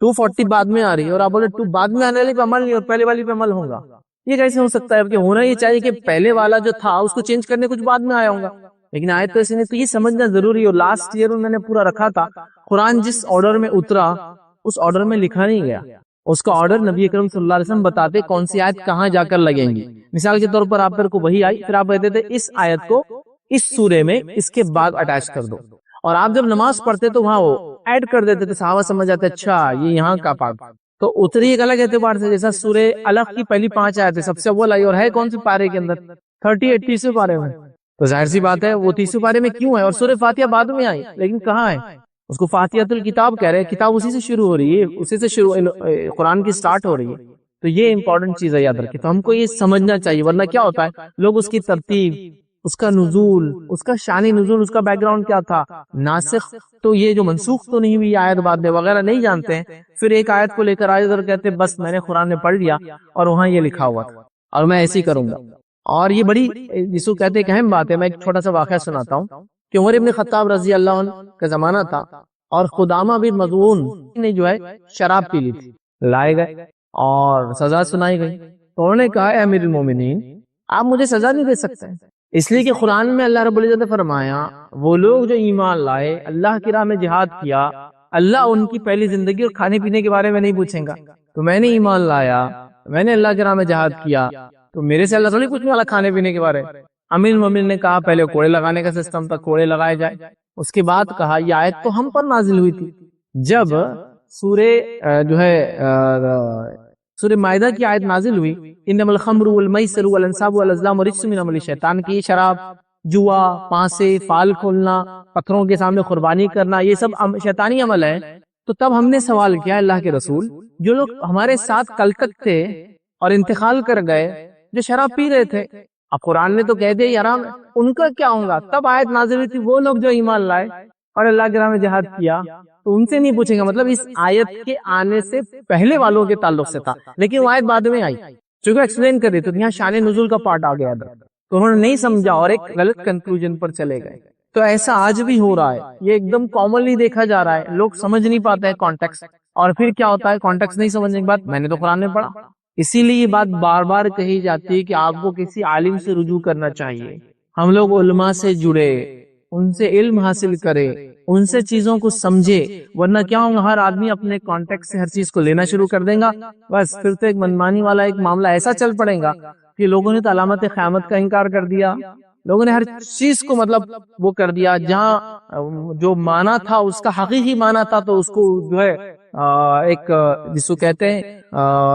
240 بعد میں آ رہی ہے، اور آپ بولے 2 بعد میں آنے والی پہ عمل نہیں اور پہلے والی پہ عمل ہوگا. یہ کیسے ہو سکتا ہے؟ کہ ہونا یہ چاہیے کہ پہلے والا جو تھا اس کو چینج کرنے کچھ بعد میں آیا ہوگا، لیکن آیت تو ایسے نہیں. تو یہ سمجھنا ضروری ہے. لاسٹ ایئر میں نے پورا رکھا تھا، قرآن جس آرڈر میں اترا اس آرڈر میں لکھا نہیں گیا، اس کا آرڈر نبی اکرم صلی اللہ علیہ وسلم بتاتے کون سی آیت کہاں جا کر لگیں گی. مثال کے طور پر آپ پر کو وہی آئی، پھر آپ کہتے تھے اس آیت کو اس سورے میں اس کے بعد اٹیچ کر دو، اور آپ جب نماز پڑھتے تو وہاں وہ ایڈ کر دیتے تھے، صحابہ سمجھ جاتے اچھا یہ یہاں کا پاک. تو اتری ایک الگ اعتبار سے، جیسا سورہ الق کی پہلی 5 آیتیں سب سے اول آئی، اور ہے کون سی پارے کے اندر 38 پارے میں. تو ظاہر سی بات ہے وہ 30 پارے میں کیوں ہے، اور سورہ فاتحہ بعد میں آئی لیکن کہاں ہے؟ اس کو فاتحۃ الکتاب کہہ رہے ہیں، کتاب اسی سے شروع ہو رہی ہے، اسی سے شروع قرآن کی سٹارٹ ہو رہی ہے. تو یہ امپورٹنٹ چیز ہے، یاد رکھیں. تو ہم کو یہ سمجھنا چاہیے، ورنہ کیا ہوتا ہے لوگ اس کی ترتیب، اس کا نزول، اس کا شان نزول، اس کا بیک گراؤنڈ کیا تھا، ناسخ تو یہ جو منسوخ تو نہیں ہوئی آیت بعد میں وغیرہ نہیں جانتے ہیں، پھر ایک آیت کو لے کر آئے اور کہتے بس میں نے قرآن میں پڑھ لیا اور وہاں یہ لکھا ہوا تھا اور میں ایسے ہی کروں گا. اور یہ بڑی جس کو کہتے ہیں کہ اہم بات ہے. میں ایک چھوٹا سا واقعہ سناتا ہوں کہ عمر ابن خطاب رضی اللہ عنہ کا زمانہ تھا، اور قدامہ بن مظعون نے جو ہے شراب پی لی تھی، لائے گئے اور سزا سنائی گئی. تو انہوں نے کہا اے امیر المومنین آپ مجھے سزا نہیں دے سکتے، اس لیے کہ قرآن میں اللہ رب العزت نے فرمایا وہ لوگ جو ایمان لائے، اللہ کی راہ میں جہاد کیا، اللہ ان کی پہلی زندگی اور کھانے پینے کے بارے میں نہیں پوچھیں گا. تو میں نے ایمان لایا، میں نے اللہ کی راہ میں جہاد کیا، تو میرے سے اللہ تھوڑی پوچھنے والا کھانے پینے کے بارے. امیر المومنین نے کہا پہلے کوڑے لگانے کا سسٹم تھا، کوڑے لگائے جائے. اس کے بعد کہا یہ آیت تو ہم پر نازل ہوئی تھی جب سورہ مائدہ کی آیت نازل ہوئی، انما الخمر والمیسر والانصاب والازلام رجس من عمل الشیطان، کی شراب، جوا، پانسے، فال کھولنا، پتھروں کے سامنے قربانی کرنا، یہ سب شیطانی عمل ہے. تو تب ہم نے سوال کیا اللہ کے رسول، جو لوگ ہمارے ساتھ کل تک تھے اور انتقال کر گئے جو شراب پی رہے تھے، اب قرآن نے تو کہہ دیا یہ حرام ہے، ان کا کیا ہوگا؟ تب آیت نازل ہوئی تھی وہ لوگ جو ایمان لائے اور اللہ کے راہ میں جہاد کیا، تو ان سے نہیں پوچھیں گے. مطلب اس آیت کے آنے سے پہلے والوں کے تعلق سے تھا، لیکن وہ آیت بعد میں آئی چونکہ ایکسپلین کر رہی تو یہاں شان نزول کا پارٹ آ گیا تھا، تو انہوں نے نہیں سمجھا اور ایک غلط کنکلوژن پر چلے گئے. تو ایسا آج بھی ہو رہا ہے، یہ ایک دم کامنلی دیکھا جا رہا ہے، لوگ سمجھ نہیں پاتے ہیں کانٹیکسٹ، اور پھر کیا ہوتا ہے کانٹیکسٹ نہیں سمجھنے کے بعد میں نے تو قرآن میں پڑھا. اسی لیے یہ بات بار بار کہی جاتی ہے کہ آپ کو کسی عالم سے رجوع کرنا چاہیے. ہم لوگ علماء سے جڑے، ان سے علم حاصل کرے، ان سے چیزوں کو سمجھے، ورنہ کیا ہوگا ہر آدمی اپنے کانٹیکٹ سے ہر چیز کو لینا شروع کر دے گا، بس پھر تو ایک منمانی والا ایک معاملہ ایسا چل پڑے گا کہ لوگوں نے تو علامت قیامت کا انکار کر دیا، لوگوں نے ہر چیز کو مطلب وہ کر دیا، جہاں جو معنی تھا اس کا حقیقی معنی تھا تو اس کو جو ہے ایک جس کو کہتے ہیں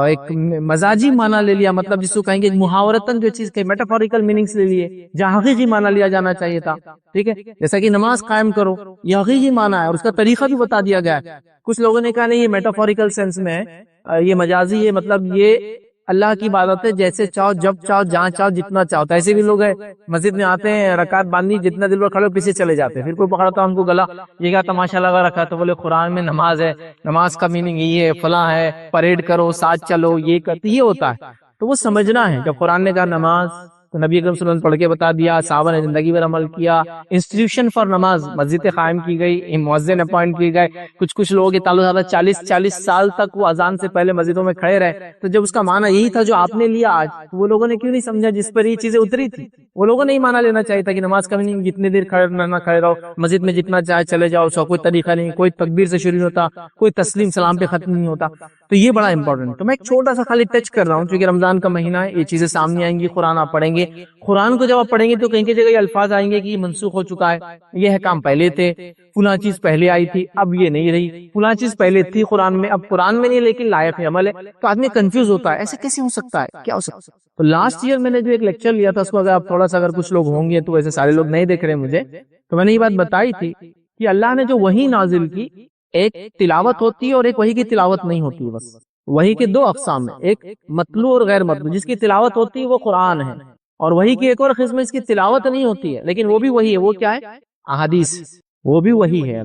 ایک مزاجی معنی لے لیا، مطلب جس کو کہیں گے محاورتاً جو چیز کے میٹافوریکل میننگز لے لیے جہاں حقیقی معنی لیا جانا چاہیے تھا. ٹھیک ہے، جیسا کہ نماز قائم کرو یہ حقیقی معنی ہے اور اس کا طریقہ بھی بتا دیا گیا ہے. کچھ لوگوں نے کہا نہیں یہ میٹافوریکل سینس میں ہے، یہ مجازی ہے، مطلب یہ اللہ کی عبادت ہے، جیسے چاہو جب چاہو جہاں چاہو جتنا چاہو. تو ایسے بھی لوگ ہیں مسجد میں آتے ہیں رکعت باندھی جتنا دل پر کھڑے پیچھے چلے جاتے ہیں، پھر کوئی پکڑتا ان کو گلا، یہ کیا تماشا لگا رکھا، تو بولے قرآن میں نماز ہے، نماز کا میننگ یہ ہے، فلاں ہے، پریڈ کرو، ساتھ چلو، یہ کرتے، یہ ہوتا ہے. تو وہ سمجھنا ہے، جب قرآن نے کہا نماز تو نبی اکرم صلی اللہ علیہ وسلم پڑھ کے بتا دیا، صحابہ نے زندگی پر عمل کیا، انسٹیٹیوشن فار نماز مسجد قائم کی گئی، مؤذن اپوائنٹ کی گئے. کچھ لوگوں کے تعلق 40 سال تک وہ اذان سے پہلے مسجدوں میں کھڑے رہے. تو جب اس کا معنی یہی تھا جو آپ نے لیا آج، تو وہ لوگوں نے کیوں نہیں سمجھا جس پر یہ چیزیں اتری تھی؟ وہ لوگوں نے ہی معنی لینا چاہیے تھا کہ نماز کا نہیں، جتنے دیر کھڑے رہو مسجد میں، جتنا چاہے چلے جاؤ، سو کوئی طریقہ نہیں، کوئی تکبیر سے شروع ہوتا، کوئی تسلیم سلام پہ ختم نہیں ہوتا. تو یہ بڑا امپورٹنٹ. تو میں ایک چھوٹا سا خالی ٹچ کر رہا ہوں کیونکہ رمضان کا مہینہ ہے، یہ چیزیں سامنے آئیں گی. قرآن آپ پڑھیں گے، قرآن کو جب آپ پڑھیں گے تو کہیں کی جگہ یہ الفاظ آئیں گے کہ یہ منسوخ ہو چکا ہے، یہ احکام پہلے تھے، فلاں چیز پہلے آئی تھی اب یہ نہیں رہی، فلاں چیز پہلے تھی قرآن میں اب قرآن میں نہیں لیکن لائق عمل ہے. تو آدمی کنفیوز ہوتا ہے ایسے کیسے ہو سکتا ہے، کیا ہو سکتا ہے. تو لاسٹ ایئر میں نے جو ایک لیکچر لیا تھا اس کو اگر آپ تھوڑا سا، اگر کچھ لوگ ہوں گے تو ایسے سارے لوگ نہیں دیکھ رہے مجھے، تو میں نے یہ بات بتائی تھی کہ اللہ نے جو وحی نازل کی، ایک تلاوت ہوتی ہے اور ایک وحی کی تلاوت نہیں ہوتی. بس وحی کے دو اقسام ہیں، ایک مطلوع اور غیر مطلوع. جس کی تلاوت ہوتی ہے وہ قرآن ہے، اور وحی کی ایک اور قسم اس کی تلاوت نہیں ہوتی ہے لیکن وہ بھی وحی ہے. وہ کیا ہے؟ احادیث. وہ بھی وحی ہے،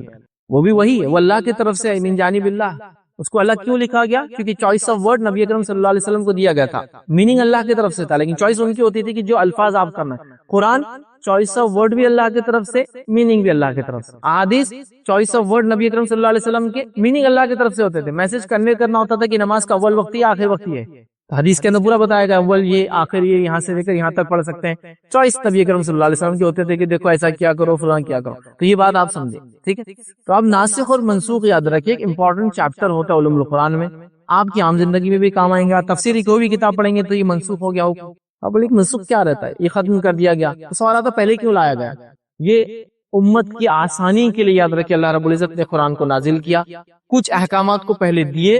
وہ بھی وحی ہے، وہ اللہ کی طرف سے من جانب اللہ. اس کو اللہ کیوں لکھا گیا؟ کیونکہ چوائس آف ورڈ نبی اکرم صلی اللہ علیہ وسلم کو دیا گیا تھا، میننگ اللہ کی طرف سے تھا لیکن چوائس ان کی ہوتی تھی کہ جو الفاظ آپ کرنا ہے. قرآن چوائس آف ورڈ بھی اللہ کی طرف سے، میننگ بھی اللہ کی طرف سے. احادیث چوائس آف ورڈ نبی اکرم صلی اللہ علیہ وسلم کے، میننگ اللہ کی طرف سے ہوتے تھے. میسج کرنا ہوتا تھا کہ نماز کا اول وقت یہ آخر وقت یہ ہے، حدیث کے اندر پورا بتایا گیا اول یہ آخر یہ، یہاں سے لے کر یہاں تک پڑھ سکتے ہیں. چوائس نبی اکرم صلی اللہ علیہ وسلم کے ہوتے تھے کہ دیکھو ایسا کیا کرو، فلاں کیا کرو. تو یہ بات آپ سمجھیں، ٹھیک ہے. تو آپ ناسخ اور منسوخ یاد رکھیے، ایک امپورٹنٹ چیپٹر ہوتا ہے علوم القرآن میں، آپ کی عام زندگی میں بھی کام آئیں گا. تفسیری کوئی بھی کتاب پڑھیں گے تو یہ منسوخ ہو گیا ہو، آپ بولے منسوخ کیا رہتا ہے، یہ ختم کر دیا گیا. تو سوال آتا پہلے کیوں لایا گیا؟ یہ امت کی آسانی کے لیے یاد رکھیے اللہ رب العزت نے قرآن کو نازل کیا، کچھ احکامات کو پہلے دیے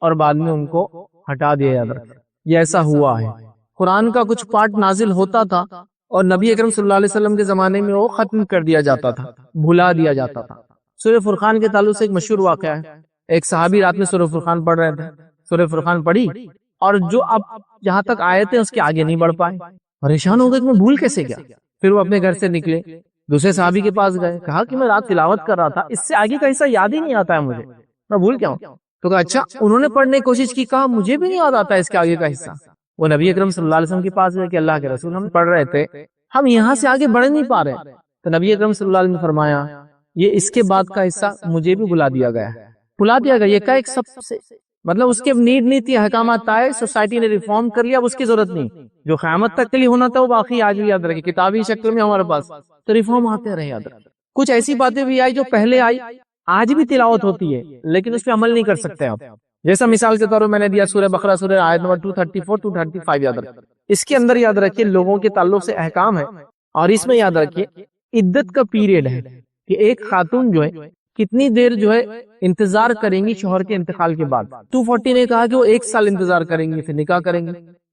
اور بعد میں ان کو ہٹا دیا. یاد رکھیں یہ ایسا ہوا ہے. قرآن کا کچھ پارٹ نازل ہوتا تھا اور نبی اکرم صلی اللہ علیہ وسلم کے زمانے میں وہ ختم کر دیا جاتا تھا، بھلا دیا جاتا تھا. سورہ فرقان کے تعلق سے ایک مشہور واقعہ ہے، ایک صحابی رات میں سورہ فرقان پڑھ رہے تھے، سورہ فرقان پڑھی اور جو اب جہاں تک آئے تھے اس کے آگے نہیں بڑھ پائے، پریشان ہو گئے کہ میں بھول کیسے گیا. پھر وہ اپنے گھر سے نکلے، دوسرے صحابی کے پاس گئے، کہا کہ میں رات تلاوت کر رہا تھا، اس سے آگے کا حصہ یاد ہی نہیں آتا ہے مجھے، میں بھول کیا ہوں. تو کہا اچھا انہوں نے پڑھنے کی کوشش کی، کہا مجھے بھی نہیں یاد آتا اس کے آگے کا حصہ. وہ نبی اکرم صلی اللہ علیہ وسلم کے پاس گئے کہ اللہ کے رسول ہم پڑھ رہے تھے، ہم یہاں سے آگے بڑھ نہیں پا رہے. تو نبی اکرم صلی اللہ علیہ وسلم نے فرمایا یہ اس کے بعد کا حصہ مجھے بھی بلا دیا گیا ہے، بلا دیا گیا. یہ کا ایک سب سے مطلب اس کے نیڈ نہیں تھی، احکامات آئے، سوسائٹی نے ریفارم کر لیا، اب اس کی ضرورت نہیں. جو قیامت تک کے لیے ہونا تھا وہ باقی آج بھی یاد رکھے، کتابی شکل میں ہمارے پاس تو ریفارم آتے رہے. یاد رکھے کچھ ایسی باتیں بھی آئی جو پہلے آئی، آج بھی تلاوت ہوتی ہے لیکن اس پہ عمل نہیں کر سکتے آپ. جیسا مثال کے طور پر میں نے دیا سورہ بقرہ سورہ آیت نمبر 234 235 یاد رکھیں. اس کے اندر یاد رکھیے لوگوں کے تعلق سے احکام ہے اور اس میں یاد رکھیے عدت کا پیریڈ ہے کہ ایک خاتون جو ہے کتنی دیر جو ہے انتظار کریں گی شوہر کے انتقال کے بعد. 240 نے کہا کہ وہ 1 سال انتظار کریں گی پھر نکاح کریں گے.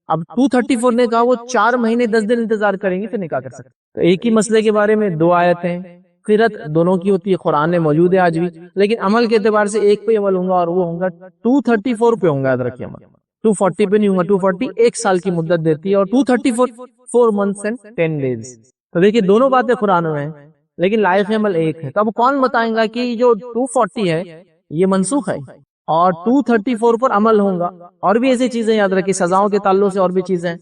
اب 234 نے کہا وہ 4 مہینے 10 دن انتظار کریں گی پھر نکاح کر سکتے. تو ایک ہی مسئلے کے بارے میں 2 آیتیں قرت دونوں کی ہوتی ہے, قرآن میں موجود ہے آج بھی, لیکن عمل کے اعتبار سے ایک پہ عمل ہوگا اور وہ ہوگا 234 پہ ہوگا. یاد رکھیے عمل 240 پہ نہیں ہوگا. 240 1 سال کی مدت دیتی ہے اور 234 4 months and 10 days. تو دیکھیے دونوں باتیں قرآن میں ہیں لیکن لائق عمل ایک ہے. تو اب کون بتائیں گا کہ جو 240 ہے یہ منسوخ ہے اور 234 پر عمل ہوگا. اور بھی ایسی چیزیں یاد رکھیے, سزاؤں کے تعلق سے اور بھی چیزیں,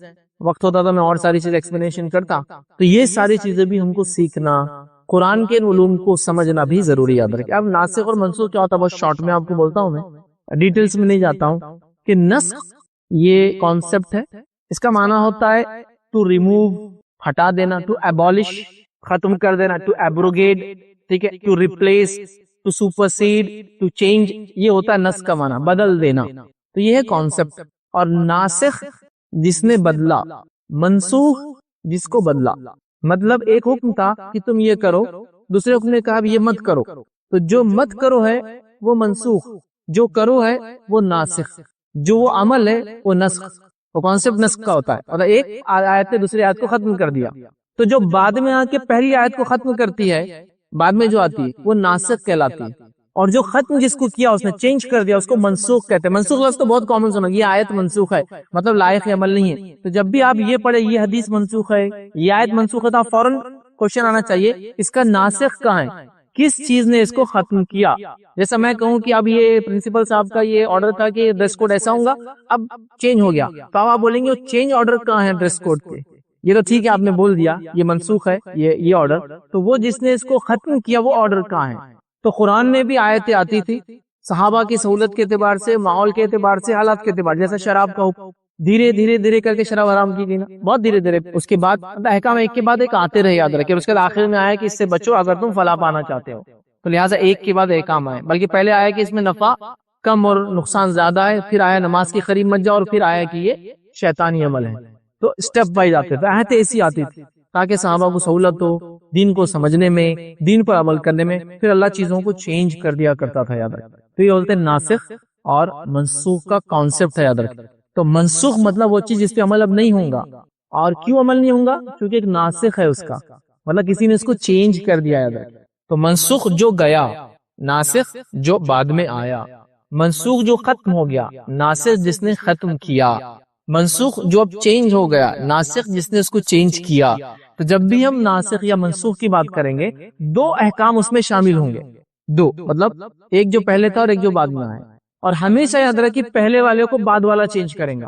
وقت ہوتا تھا میں اور ساری چیزیں ایکسپلینیشن کرتا. تو یہ ساری چیزیں بھی ہم کو سیکھنا, قرآن کے علوم کو سمجھنا بھی ضروری. یاد رکھیے اب ناسخ اور منسوخ کیا ہوتا ہے بہت شارٹ میں آپ کو بولتا ہوں, میں ڈیٹیلز میں نہیں جاتا ہوں. کہ نسخ یہ کانسیپٹ ہے, اس کا معنی ہوتا ہے ٹو ریموو, ہٹا دینا, ٹو ایبولش, ختم کر دینا, ٹو ایبروگیٹ, ٹھیک ہے, to replace, to supersede, to change, یہ ہوتا ہے نسخ کا معنی, بدل دینا. تو یہ ہے کانسیپٹ. اور ناسخ جس نے بدلا, منسوخ جس کو بدلا. مطلب ایک حکم تھا کہ تم یہ کرو, دوسرے حکم نے کہا یہ مت کرو, تو جو مت کرو ہے وہ منسوخ, جو کرو ہے وہ ناسخ, جو وہ عمل ہے وہ نسخ. وہ کانسیپٹ نسخ کا ہوتا ہے. اور ایک آیت نے دوسری آیت کو ختم کر دیا, تو جو بعد میں آ کے پہلی آیت کو ختم کرتی ہے, بعد میں جو آتی ہے وہ ناسخ کہلاتی ہے. اور جو ختم جس کو کیا اس نے چینج کر دیا اس کو منسوخ کہتے ہیں. منسوخ لفظ تو بہت کامن سنا, یہ آیت منسوخ ہے مطلب لائق عمل نہیں ہے. تو جب بھی آپ یہ پڑھے یہ حدیث منسوخ ہے, یہ آیت منسوخ ہے, تو فوراً کوشچن آنا چاہیے اس کا ناسخ کہاں ہے, کس چیز نے اس کو ختم کیا. جیسا میں کہوں کہ اب یہ پرنسپل صاحب کا یہ آرڈر تھا کہ ڈریس کوڈ ایسا ہوگا, اب چینج ہو گیا, تو آپ بولیں گے وہ چینج آرڈر کہاں ہے ڈریس کوڈ کے. یہ تو ٹھیک ہے آپ نے بول دیا یہ منسوخ ہے یہ آرڈر, تو وہ جس نے اس کو ختم کیا وہ آرڈر کہاں ہے. تو قرآن میں بھی آیتیں آتی تھی صحابہ کی سہولت کے اعتبار سے, ماحول کے اعتبار سے, حالات کے اعتبار, جیسا شراب کا حکم دھیرے دھیرے دھیرے کر کے شراب حرام کی گئی نا, بہت دھیرے دھیرے. اس کے بعد احکام ایک کے بعد ایک آتے رہے, یاد رکھے. اس کے بعد آخر میں آیا کہ اس سے بچو اگر تم فلاح پانا چاہتے ہو, تو لہٰذا ایک کے بعد ایک کام آئے. بلکہ پہلے آیا کہ اس میں نفع کم اور نقصان زیادہ ہے, پھر آیا نماز کی قریب مت جاؤ, اور پھر آیا کہ یہ شیطانی عمل ہے. تو اسٹیپ وائز آتے تھے, آیتیں ایسی آتی تھی تاکہ صحابہ کو سہولت ہو دین کو سمجھنے میں, دین پر عمل کرنے میں. پھر اللہ چیزوں کو چینج کر دیا کرتا تھا. یاد رکھیں تو یہ بولتے ہیں ناسخ اور منسوخ کا کانسیپٹ ہے. یاد رکھیں تو منسوخ مطلب وہ چیز جس پہ عمل اب نہیں ہوگا. اور کیوں عمل نہیں ہوگا, کیونکہ ایک ناسخ ہے اس کا, مطلب کسی نے اس کو چینج کر دیا. یاد رکھیں تو منسوخ جو گیا, ناسخ جو بعد میں آیا. منسوخ جو ختم ہو گیا, ناسخ جس نے ختم کیا. منسوخ جو اب چینج ہو گیا, ناسخ جس نے اس کو چینج کیا. تو جب بھی ہم ناسخ یا منسوخ کی بات کریں گے 2 احکام اس میں شامل ہوں گے. 2 مطلب ایک جو پہلے تھا اور ایک جو بعد میں آیا. اور ہمیشہ یاد رکھیں پہلے والے کو بعد والا چینج کریں گا.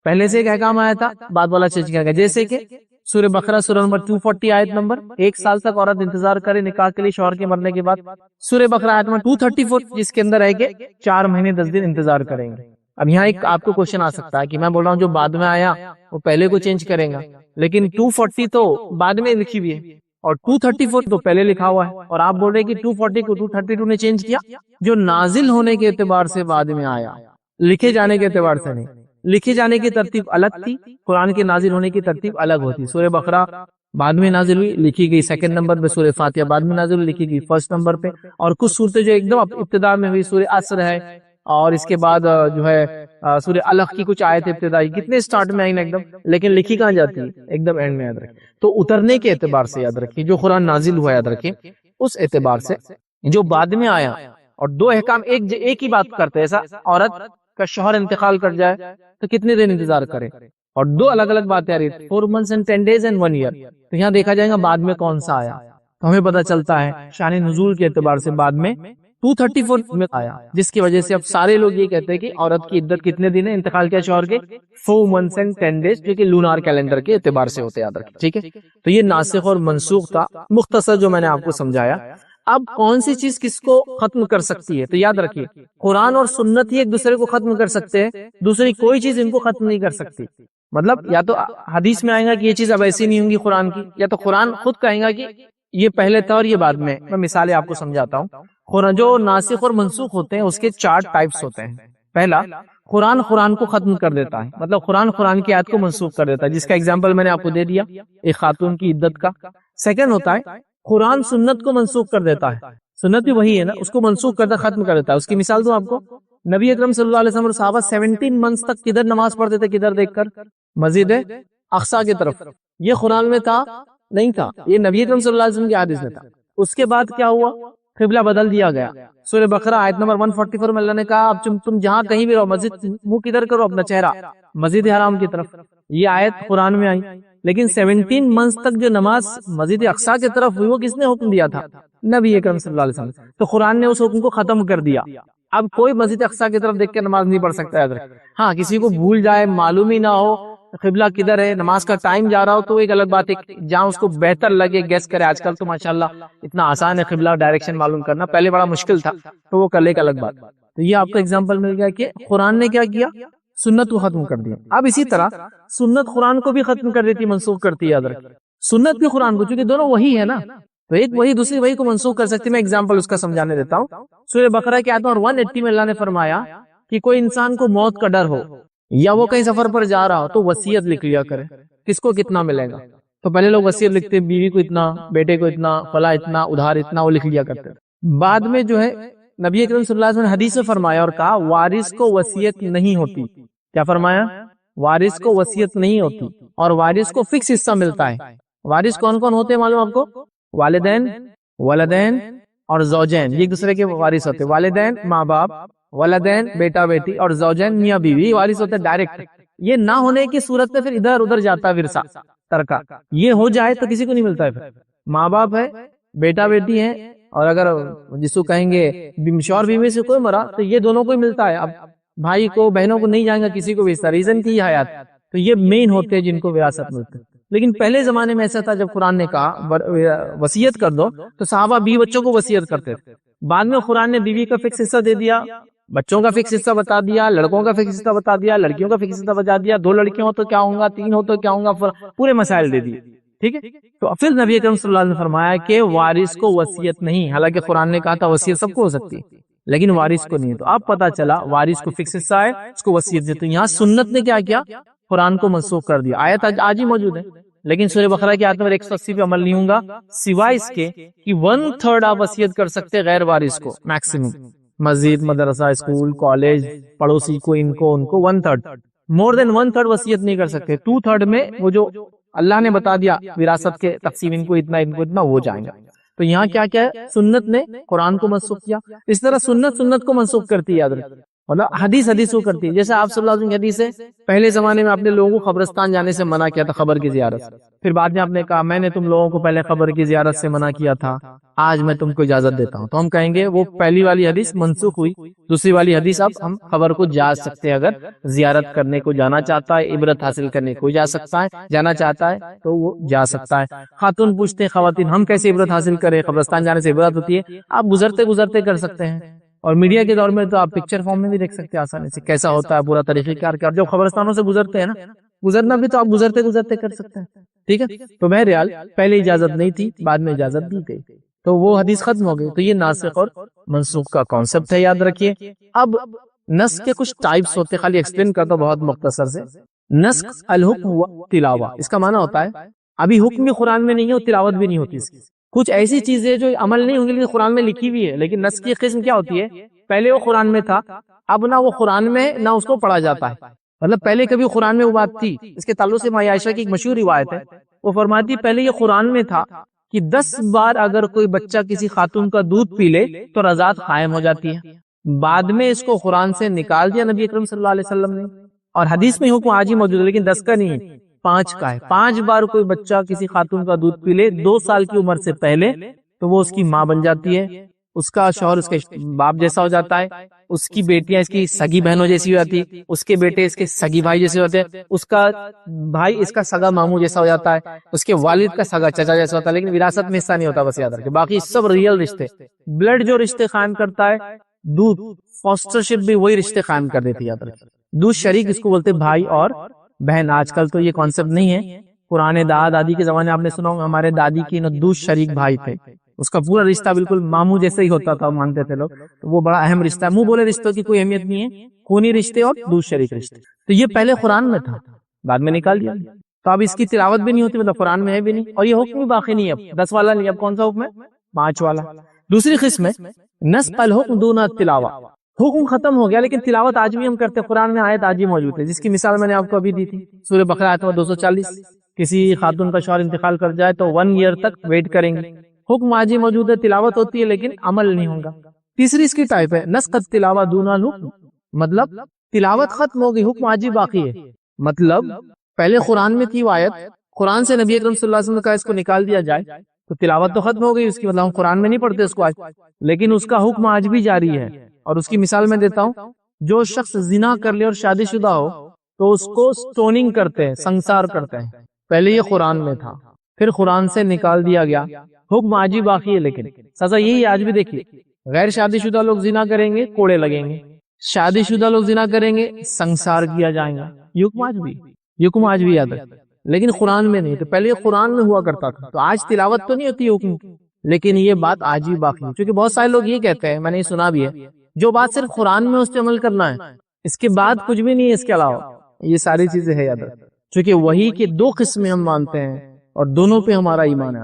پہلے سے ایک احکام آیا تھا, بعد والا چینج کرے گا. جیسے کہ سورہ بقرہ سورہ نمبر 240 آیت نمبر 1 سال تک عورت انتظار کرے نکاح کے لیے شوہر کے مرنے کے بعد. سورہ بقرہ آیت نمبر 234 جس کے اندر ہے کہ 4 مہینے 10 دن انتظار کریں گے. اب یہاں ایک آپ کو کوشچن آ سکتا ہے کہ میں بول رہا ہوں جو بعد میں آیا وہ پہلے کو چینج کریں گا, لیکن 240 تو بعد میں لکھی ہوئی ہے اور 234 تو پہلے لکھا ہوا ہے, اور آپ بول رہے کہ 240 کو 232 نے چینج کیا. جو نازل ہونے کے اعتبار سے بعد میں آیا, لکھے جانے کے اعتبار سے نہیں. لکھے جانے کی ترتیب الگ تھی, قرآن کے نازل ہونے کی ترتیب الگ ہوتی. سورہ بقرہ بعد میں نازل ہوئی, لکھی گئی 2nd نمبر پہ. سورہ فاتحہ بعد میں نازل ہوئی, لکھی گئی 1st نمبر پہ. اور کچھ صورتیں جو ایک دم ابتدا میں ہوئی, سورہ عصر ہے, اور اس کے بعد جو ہے سورہ الق کی کچھ آیت ابتدائی, کتنے سٹارٹ میں آئی نا ایک دم, لیکن لکھی کہاں جاتی ہے ایک دم اینڈ میں. یاد رکھیں تو اترنے کے اعتبار سے یاد رکھیں جو قرآن نازل ہوا, یاد رکھیں اس اعتبار سے جو بعد میں آیا. اور 2 احکام ایک ہی بات کرتے ہیں. ایسا عورت کا شوہر انتقال کر جائے تو کتنے دن انتظار کرے, اور 2 الگ الگ باتیں آ رہی ہیں, 4 months and 10 days and 1 year. تو یہاں دیکھا جائے گا بعد میں کون سا آیا, تو ہمیں پتہ چلتا ہے شان نزول کے اعتبار سے بعد میں 234 میں آیا, جس کی وجہ سے اب سارے لوگ یہ کہتے ہیں کہ عورت کی عدت کتنے دن ہے انتقال کیا شوہر کے, 4 months and 10 days, جو کہ لونار کیلنڈر کے اعتبار سے ہوتے. یاد رکھیں ٹھیک ہے. تو یہ ناسخ اور منسوخ تھا مختصر جو میں نے آپ کو سمجھایا. اب کون سی چیز کس کو ختم کر سکتی ہے, تو یاد رکھیے قرآن اور سنت ہی ایک دوسرے کو ختم کر سکتے ہیں, دوسری کوئی چیز ان کو ختم نہیں کر سکتی. مطلب یا تو حدیث میں آئے گا کہ یہ چیز اب ایسی نہیں ہوں گی قرآن کی, یا تو قرآن خود کہیں گا کہ یہ پہلے تھا اور یہ بعد میں. میں مثالیں آپ کو سمجھاتا ہوں. جو ناسخ اور منسوخ ہوتے ہیں اس کے 4 ٹائپس ہوتے ہیں. پہلا, قرآن کو ختم کر دیتا ہے، مطلب قرآن کی آیت کو منسوخ کر دیتا ہے، جس کا ایگزامپل میں نے آپ کو دے دیا ایک خاتون کی عدت کا۔ سیکنڈ ہوتا ہے قرآن سنت کو منسوخ کر دیتا ہے، سنت بھی وہی ہے نا، اس کو منسوخ کرتا ختم کر دیتا ہے۔ اس کی مثال دوں آپ کو، نبی اکرم صلی اللہ علیہ وسلم اور صحابہ 17 منتھس تک کدھر نماز پڑھتے تھے؟ کدھر دیکھ کر؟ مسجد اقصیٰ کی طرف۔ یہ قرآن میں تھا؟ نہیں تھا، یہ نبی اکرم صلی اللہ علیہ وسلم کی حدیث میں تھا۔ اس کے بعد کیا ہوا؟ قبلہ بدل دیا گیا۔ سورہ بقرہ آیت نمبر 144 میں اللہ نے کہا اب تم جہاں کہیں بھی رہو، مسجد منہ کدھر کرو؟ اپنا چہرہ مسجد حرام کی طرف۔ یہ آیت قرآن میں آئی، لیکن 17 منتھس تک جو نماز مسجد اقصیٰ کی طرف ہوئی وہ کس نے حکم دیا تھا؟ نبی اکرم صلی اللہ علیہ وسلم۔ تو قرآن نے اس حکم کو ختم کر دیا۔ اب کوئی مسجد اقصیٰ کی طرف دیکھ کے نماز نہیں پڑھ سکتا ہے۔ ہاں کسی کو بھول جائے، معلوم ہی نہ ہو قبلہ کدھر ہے، نماز کا ٹائم جا رہا ہو، تو ایک الگ بات ہے، جہاں اس کو بہتر لگے گیس کرے۔ آج کل تو ماشاءاللہ اتنا آسان ہے قبلہ ڈائریکشن معلوم کرنا، پہلے بڑا مشکل تھا، تو وہ کل ایک الگ بات۔ تو یہ آپ کو اگزامپل مل گیا کہ قرآن نے کیا کیا؟ سنت کو ختم کر دیا۔ اب اسی طرح سنت قرآن کو بھی ختم کر دیتی، منسوخ کرتی ہے۔ سنت بھی قرآن کو، چونکہ دونوں وہی ہے نا، تو ایک وہی دوسری وہی کو منسوخ کر سکتی۔ میں اگزامپل اس کا سمجھانے دیتا ہوں۔ سورہ بقرہ کی آیت نمبر 180 میں اللہ نے فرمایا کہ کوئی انسان کو موت کا ڈر ہو یا وہ کہیں سفر پر جا رہا ہو تو وصیت لکھ لیا کرے، کس کو کتنا ملے گا۔ تو پہلے لوگ وصیت لکھتے، بیوی کو اتنا، بیٹے کو اتنا، فلاں اتنا، ادھار اتنا، وہ لکھ لیا کرتے۔ بعد میں جو ہے نبی اکرم صلی اللہ علیہ وسلم نے حدیث میں فرمایا اور کہا وارث کو وصیت نہیں ہوتی۔ کیا فرمایا؟ وارث کو وصیت نہیں ہوتی، اور وارث کو فکس حصہ ملتا ہے۔ وارث کون کون ہوتے ہیں معلوم آپ کو؟ والدین، ولدین اور زوجین، یہ ایک دوسرے کے وارث ہوتے ہیں۔ والدین ماں باپ، ولدین بیٹا بیٹی، اور زوجین میاں بیوی، وارث ہوتے ہیں ڈائریکٹ۔ یہ نہ ہونے کی صورت میں پھر ادھر ادھر جاتا ہے ورثہ ترکہ، یہ ہو جائے تو کسی کو نہیں ملتا ہے۔ پھر ماں باپ ہے، بیٹا بیٹی ہے، اور اگر جس کو کہیں گے شوہر بیوی سے کوئی مرا تو یہ دونوں کو ہی ملتا ہے۔ اب بھائی کو بہنوں کو نہیں جائیں گا کسی کو بھی، ریزن کی حیات، تو یہ مین ہوتے ہیں جن کو وراثت ملتے ہیں۔ لیکن پہلے زمانے میں ایسا تھا، جب قرآن نے کہا وصیت کر دو تو صحابہ بیوی بچوں کو وصیت کرتے تھے۔ بعد میں قرآن نے بیوی کا فکس حصہ دے دیا، بچوں کا فکس حصہ بتا دیا، لڑکوں کا فکس حصہ بتا دیا، لڑکیوں کا فکس حصہ بتا دیا، 2 لڑکیاں ہو تو کیا ہوگا، 3 ہو تو کیا ہوگا، پورے مسائل دے دیے۔ ٹھیک ہے، تو پھر نبی اکرم صلی اللہ علیہ وسلم نے فرمایا کہ وارث کو وصیت نہیں، حالانکہ قرآن نے کہا تھا وصیت سب کو ہو سکتی ہے لیکن وارث کو نہیں ہے۔ تو اب پتا چلا وارث کو فکس حصہ ہے، اس کو وصیت دیتے۔ یہاں سنت نے کیا کیا؟ قرآن کو منسوخ کر دیا۔ آیت آج ہی موجود ہے، لیکن سورہ بقرہ کی آیت نمبر 180 پہ عمل نہیں ہوگا، سوائے اس کے کہ 1/3 آپ وصیت کر سکتے غیر وارث کو، میکسیمم۔ مسجد، مدرسہ، اسکول، کالج، پڑوسی کو، ان کو 1/3، مور دین 1/3 وصیت نہیں کر سکتے۔ 2/3 میں وہ جو اللہ نے بتا دیا وراثت کے تقسیم، ان کو اتنا، ان کو اتنا، وہ جائیں گا۔ تو یہاں کیا کیا ہے؟ سنت نے قرآن کو منسوخ کیا۔ اس طرح سنت کو منسوخ کرتی ہے، یاد رکھیں، مطلب حدیث کو کرتی ہے۔ جیسے آپ صلی اللہ علیہ وسلم کی حدیث ہے، پہلے زمانے میں آپ نے لوگوں کو قبرستان جانے سے منع کیا تھا قبر کی زیارت، پھر بعد میں آپ نے کہا میں نے تم لوگوں کو پہلے قبر کی زیارت سے منع کیا تھا، آج میں تم کو اجازت دیتا ہوں۔ تو ہم کہیں گے وہ پہلی والی حدیث منسوخ ہوئی، دوسری والی حدیث اب ہم قبر کو جا سکتے ہیں۔ اگر زیارت کرنے کو جانا چاہتا ہے، عبرت حاصل کرنے کو جا سکتا ہے، جانا چاہتا ہے تو وہ جا سکتا ہے۔ خاتون پوچھتے ہیں خواتین ہم کیسے عبرت حاصل کریں، قبرستان جانے سے عبرت ہوتی ہے؟ آپ گزرتے کر سکتے ہیں، اور میڈیا کے دور میں تو آپ پکچر فارم میں بھی دیکھ سکتے ہیں آسانی سے کیسا ہوتا ہے پورا طریقہ کار کا۔ جب قبرستانوں سے گزرتے ہیں نا، گزرنا بھی تو آپ گزرتے کر سکتے ہیں۔ ٹھیک ہے، تو بہرحال پہلے اجازت نہیں تھی، بعد میں اجازت دی گئی، تو وہ حدیث ختم ہو گئی۔ تو یہ ناسخ اور منسوخ کا کانسیپٹ ہے، یاد رکھیے۔ اب نسخ کے کچھ ٹائپس ہوتے، خالی ایکسپلین کرتا ہوں بہت مختصر سے۔ نسخ الحکم و تلاوہ، اس کا معنی ہوتا ہے ابھی حکم بھی قرآن میں نہیں ہے اور تلاوت بھی نہیں ہوتی اس کی۔ کچھ ایسی چیزیں جو عمل نہیں ہوگی لیکن قرآن میں لکھی ہوئی ہے، لیکن نسخ کی قسم کیا ہوتی ہے؟ پہلے وہ قرآن میں تھا، اب نہ وہ قرآن میں نہ اس کو پڑھا جاتا ہے۔ مطلب پہلے کبھی قرآن میں وہ بات تھی۔ اس کے تعلق سے ماں عائشہ کی ایک مشہور روایت ہے، وہ فرماتی پہلے یہ قرآن میں تھا کہ 10 بار اگر کوئی بچہ کسی خاتون کا دودھ پی لے تو رضاعت قائم ہو جاتی ہے۔ بعد میں اس کو قرآن سے نکال دیا نبی اکرم صلی اللہ علیہ وسلم نے، اور حدیث میں حکم آج ہی موجود ہے، لیکن 10 کا نہیں ہے، 5 کا ہے۔ 5 بار کوئی بچہ کسی خاتون کا دودھ پی لے 2 سال کی عمر سے پہلے تو وہ اس کی ماں بن جاتی ہے، اس کا شوہر اس کے باپ جیسا ہو جاتا ہے، اس کی بیٹیاں اس کی سگی بہنوں جیسی ہو جاتی، اس کے بیٹے اس کے سگی بھائی جیسے ہوتے ہیں، اس کا بھائی اس کا سگا ماموں جیسا ہو جاتا ہے، اس کے والد کا سگا چچا جیسا ہوتا ہے، لیکن وراثت میں حصہ نہیں ہوتا، بس یاد رکھیں۔ باقی سب ریئل رشتے، بلڈ جو رشتے قائم کرتا ہے، دودھ فاسٹر شپ بھی وہی رشتے قائم کر دیتی ہے، یاد رکھیں۔ دودھ شریک اس کو بولتے بھائی اور بہن۔ آج کل تو یہ کانسیپٹ نہیں ہے، پرانے دادا دادی کے زمانے آپ نے سنا ہوگا ہمارے دادی کی دودھ شریک بھائی تھے، اس کا پورا رشتہ بالکل ماموں جیسے ہی ہوتا تھا مانتے تھے لوگ. تو وہ بڑا اہم رشتہ ہے. منہ بولے رشتوں کی کوئی اہمیت نہیں ہے, خونی رشتے اور دودھ شریک رشتے. تو یہ پہلے قرآن میں تھا, بعد میں نکال دیا. تو اب اس کی تلاوت بھی نہیں ہوتی, مطلب قرآن میں ہے بھی نہیں, اور یہ حکم بھی باقی نہیں. اب 10 والا نہیں, اب کون سا حکم ہے؟ 5 والا. دوسری قسم ہے نسخ الحکم دون التلاوہ. حکم ختم ہو گیا لیکن تلاوت آج بھی ہم کرتے ہیں. قرآن میں آیت آج بھی موجود ہے, جس کی مثال میں نے آپ کو ابھی دی تھی, سورہ بقرہ آیت نمبر 240. کسی خاتون کا شوہر انتقال کر جائے تو 1 ایئر تک ویٹ کریں گے. حکم آج ہی موجود ہے, تلاوت ہوتی ہے لیکن عمل نہیں ہوگا. تیسری اس کی ٹائپ ہے نسخ التلاوہ دون الحکم, مطلب تلاوت ختم ہو گئی, حکم آج ہی باقی ہے. مطلب پہلے قرآن میں تھی وہ آیت, قرآن سے نبی اکرم صلی اللہ علیہ وسلم نے کہا اس کو نکال دیا جائے, تو تلاوت تو ختم ہو گئی اس کی, مطلب ہم قرآن میں نہیں پڑھتے اس کو آج, لیکن اس کا حکم آج بھی جاری ہے. اور اس کی مثال میں دیتا ہوں, جو شخص زنا کر لے اور شادی شدہ ہو تو اس کو سٹوننگ کرتے ہیں, سنسار کرتے ہیں. پہلے یہ قرآن میں تھا, پھر قرآن سے نکال دیا گیا, حکم آج ہی باقی ہے لیکن سزا یہی آج بھی. دیکھیے غیر شادی شدہ لوگ زنا کریں گے کوڑے لگیں گے, شادی شدہ لوگ زنا کریں گے سنسار کیا جائیں گا. حکم آج بھی, حکم آج بھی یاد ہے, لیکن قرآن میں نہیں. تو پہلے یہ قرآن میں ہوا کرتا تھا, تو آج تلاوت تو نہیں ہوتی حکم, لیکن یہ بات آج بھی باقی ہے. کیونکہ بہت سارے لوگ یہ کہتے ہیں, میں نے یہ سنا بھی ہے, جو بات صرف قرآن میں اس پہ عمل کرنا ہے, اس کے بعد کچھ بھی نہیں ہے اس کے علاوہ. یہ ساری چیزیں ہے یاد رکھیں, چونکہ وہی کے 2 قسمیں ہم مانتے ہیں اور دونوں پہ ہمارا ایمان ہے.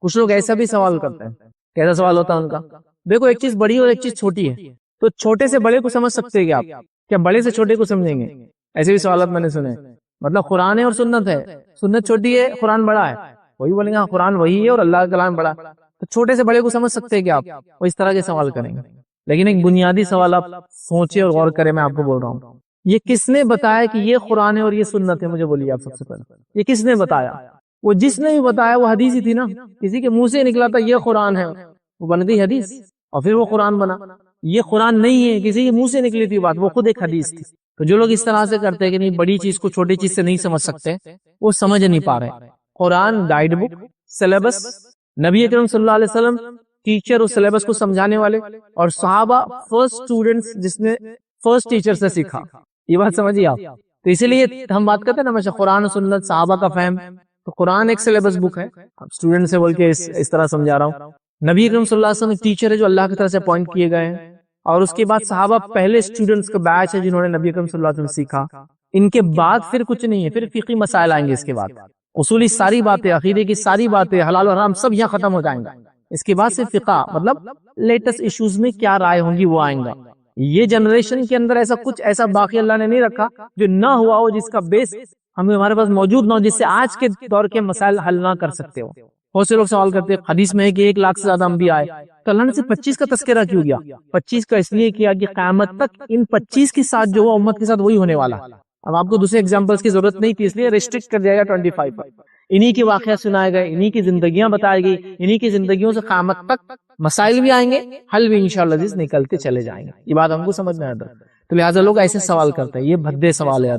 کچھ لوگ ایسا بھی سوال کرتے ہیں, کیسا سوال ہوتا ہے ان کا؟ دیکھو ایک چیز بڑی اور ایک چیز چھوٹی ہے, تو چھوٹے سے بڑے کو سمجھ سکتے ہیں کیا آپ؟ کیا بڑے سے چھوٹے کو سمجھیں گے؟ ایسے بھی سوالات میں نے سنے. مطلب قرآن ہے اور سنت ہے, سنت چھوٹی ہے قرآن بڑا ہے, وہی بولیں گے ہاں قرآن وہی ہے اور اللہ کا کلام بڑا, تو چھوٹے سے بڑے کو سمجھ سکتے ہیں کیا آپ؟ وہ اس طرح کے سوال کریں گے. لیکن ایک بنیادی سوال آپ سوچے اور غور کریں, میں آپ کو بول رہا ہوں, یہ کس نے بتایا کہ یہ قرآن ہے اور یہ سنت ہے؟ مجھے بولیے آپ سب سے پہلے, یہ کس نے بتایا؟ وہ جس نے بھی بتایا وہ حدیث ہی تھی نا, کسی کے منہ سے نکلا تھا یہ قرآن ہے, وہ بن گئی حدیث, اور پھر وہ قرآن بنا. یہ قرآن نہیں ہے, کسی کے منہ سے نکلی تھی بات, وہ خود ایک حدیث تھی. تو جو لوگ اس طرح سے کرتے ہیں کہ نہیں بڑی چیز کو چھوٹی چیز سے نہیں سمجھ سکتے, وہ سمجھ نہیں پا رہے. قرآن گائیڈ بک, سلیبس, نبی اکرم صلی اللہ علیہ وسلم ٹیچر اس سلیبس کو سمجھانے والے, اور صحابہ فرسٹ اسٹوڈنٹس جس نے فرسٹ ٹیچر سے سیکھا. یہ بات سمجھیے آپ. تو اسی لیے ہم بات کرتے ہیں نا ہمیشہ قرآن و سنت صحابہ کا فہم, تو قرآن ایک سلیبس بک ہے, اسٹوڈنٹ سے بول کے اس طرح سمجھا رہا ہوں. نبی اکرم صلی اللہ علیہ وسلم ایک ٹیچر ہے جو اللہ کی طرف سے اپوائنٹ کیے گئے ہیں, اور اس کے بعد صحابہ پہلے اسٹوڈنٹس کا بیچ ہے جنہوں نے نبی اکرم صلی اللہ علیہ وسلم سیکھا. ان کے بعد پھر کچھ نہیں ہے, پھر فقہی مسائل آئیں گے, اس کے بعد اصولی ساری باتیں, عقیدے کی ساری باتیں, حلال و حرام سب یہاں ختم ہو جائیں گا. اس کے بعد سے فقہ مطلب لیٹسٹ ایشوز میں کیا رائے ہوں گی وہ آئیں گا. یہ جنریشن کے اندر ایسا کچھ ایسا باقی اللہ نے نہیں رکھا جو نہ ہوا ہو, جس کا بیس ہمارے پاس موجود نہ ہو, جس سے آج کے دور کے مسائل حل نہ کر سکتے ہو. بہت سے لوگ سوال کرتے ہیں, حدیث میں ہے کہ 1 لاکھ سے زیادہ انبیاء آئے, تو اللہ نے صرف 25 کا تذکرہ کیوں کیا؟ 25 کا اس لیے کیا کہ قیامت تک ان 25 کے ساتھ جو ہوا امت کے ساتھ وہی ہونے والا. اب آپ کو دوسرے ایگزامپلس کی ضرورت نہیں تھی, اس لیے ریسٹرکٹ کر دیا گیا 25 پر. انہی کے واقعات سنائے گئے, انہی کی زندگیاں بتائی گئی, انہی کی زندگیوں سے قیامت تک مسائل بھی آئیں گے, حل بھی انشاءاللہ نکلتے چلے جائیں گے. یہ بات ہم کو سمجھ میں آتا ہے. تو لہٰذا لوگ ایسے سوال کرتے ہیں, یہ بھدے سوال ہے,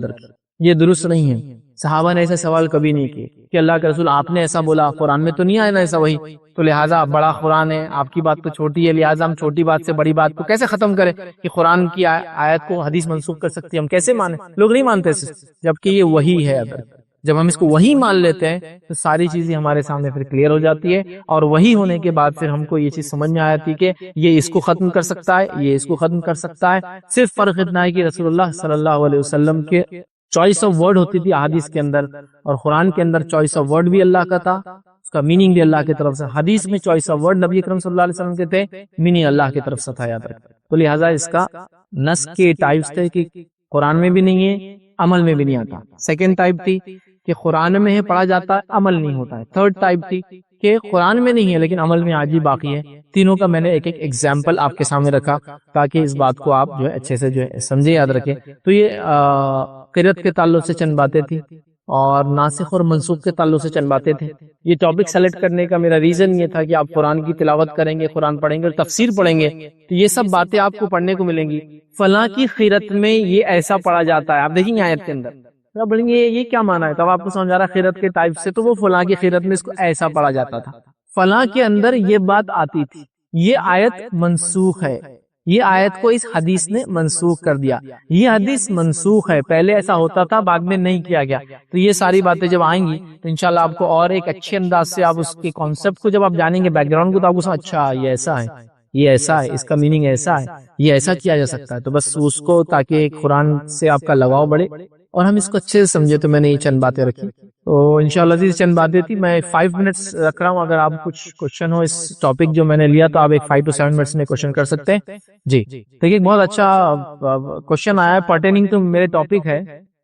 یہ درست نہیں ہے. صحابہ نے ایسا سوال کبھی نہیں کیے کہ اللہ کے رسول آپ نے ایسا بولا, قرآن میں تو نہیں آیا نا ایسا وہی, تو لہٰذا بڑا قرآن ہے, آپ کی بات تو چھوٹی ہے, لہٰذا ہم چھوٹی بات سے بڑی بات کو کیسے ختم کریں کہ قرآن کی آیت کو حدیث منسوخ کر سکتی ہے, ہم کیسے مانیں؟ لوگ نہیں مانتے, جبکہ یہ وہی ہے. جب ہم اس کو وہی مان لیتے ہیں تو ساری چیزیں ہمارے سامنے پھر کلیئر ہو جاتی ہے, اور وہی ہونے کے بعد پھر ہم کو یہ چیز سمجھ میں آتی کہ یہ اس کو ختم کر سکتا ہے, یہ اس کو ختم کر سکتا ہے. صرف فرق اتنا ہے کہ رسول اللہ صلی اللہ علیہ وسلم کے چوائس آف ورڈ ہوتی تھی احادیث کے اندر, اور قرآن کے اندر چوائس آف ورڈ بھی اللہ کا تھا, اس کا میننگ بھی اللہ کی طرف سے. حدیث میں چوائس آف ورڈ نبی اکرم صلی اللہ علیہ وسلم کے تھے, میننگ اللہ کی طرف سے تھا. یاد رکھیں. تو لہٰذا اس کا نسخ کے ٹائپس تھے کہ قرآن میں بھی نہیں ہے, عمل میں بھی نہیں آتا. سیکنڈ ٹائپ تھی کہ قرآن میں ہے, پڑھا جاتا ہے, عمل نہیں ہوتا ہے. تھرڈ ٹائپ تھی کہ قرآن میں نہیں ہے لیکن عمل میں آج بھی باقی ہے. تینوں کا میں نے ایک ایک ایگزامپل آپ کے سامنے رکھا تاکہ اس بات کو آپ جو ہے اچھے سے جو ہے سمجھے, یاد رکھیں. تو یہ قرأت کے تعلق سے چند باتیں تھی, اور ناسخ اور منسوخ کے تعلق سے چند باتیں تھیں. یہ ٹاپک سیلیکٹ کرنے کا میرا ریزن یہ تھا کہ آپ قرآن کی تلاوت کریں گے, قرآن پڑھیں گے اور تفسیر پڑھیں گے, تو یہ سب باتیں آپ کو پڑھنے کو ملیں گی. فلاں کی قرأت میں یہ ایسا پڑھا جاتا ہے, آپ دیکھیں گے آیت کے اندر, بولیں گے یہ کیا مانا ہے, تب آپ کو سمجھا رہا ہے قرأت کے ٹائپ سے, تو وہ فلاں کی قرأت میں اس کو ایسا پڑھا جاتا تھا, فلاں کے اندر یہ بات آتی تھی, یہ آیت منسوخ ہے, یہ آیت کو اس حدیث نے منسوخ کر دیا. یہ حدیث منسوخ ہے, پہلے ایسا ہوتا تھا, بعد میں نہیں کیا گیا. تو یہ ساری باتیں جب آئیں گی تو انشاءاللہ آپ کو اور ایک اچھے انداز سے آپ اس کے کانسیپٹ کو جب آپ جانیں گے, بیک گراؤنڈ کو, تو آپ کو اچھا یہ ایسا ہے, یہ ایسا ہے, اس کا میننگ ایسا ہے, یہ ایسا کیا جا سکتا ہے. تو بس اس کو تاکہ قرآن سے آپ کا لگاؤ بڑھے اور ہم اس کو اچھے سے سمجھے, تو میں نے یہ چند باتیں رکھی. تو انشاءاللہ عزیز چند باتیں تھی, میں 5 منٹس رکھ رہا ہوں. اگر آپ کچھ کوشچن ہو اس ٹاپک جو میں نے لیا تو آپ ایک 5 to 7 منٹس میں کوشچن کر سکتے ہیں. جی دیکھیے, ایک بہت اچھا کوشچن آیا ہے پرٹیننگ ٹو میرے ٹاپک ہے.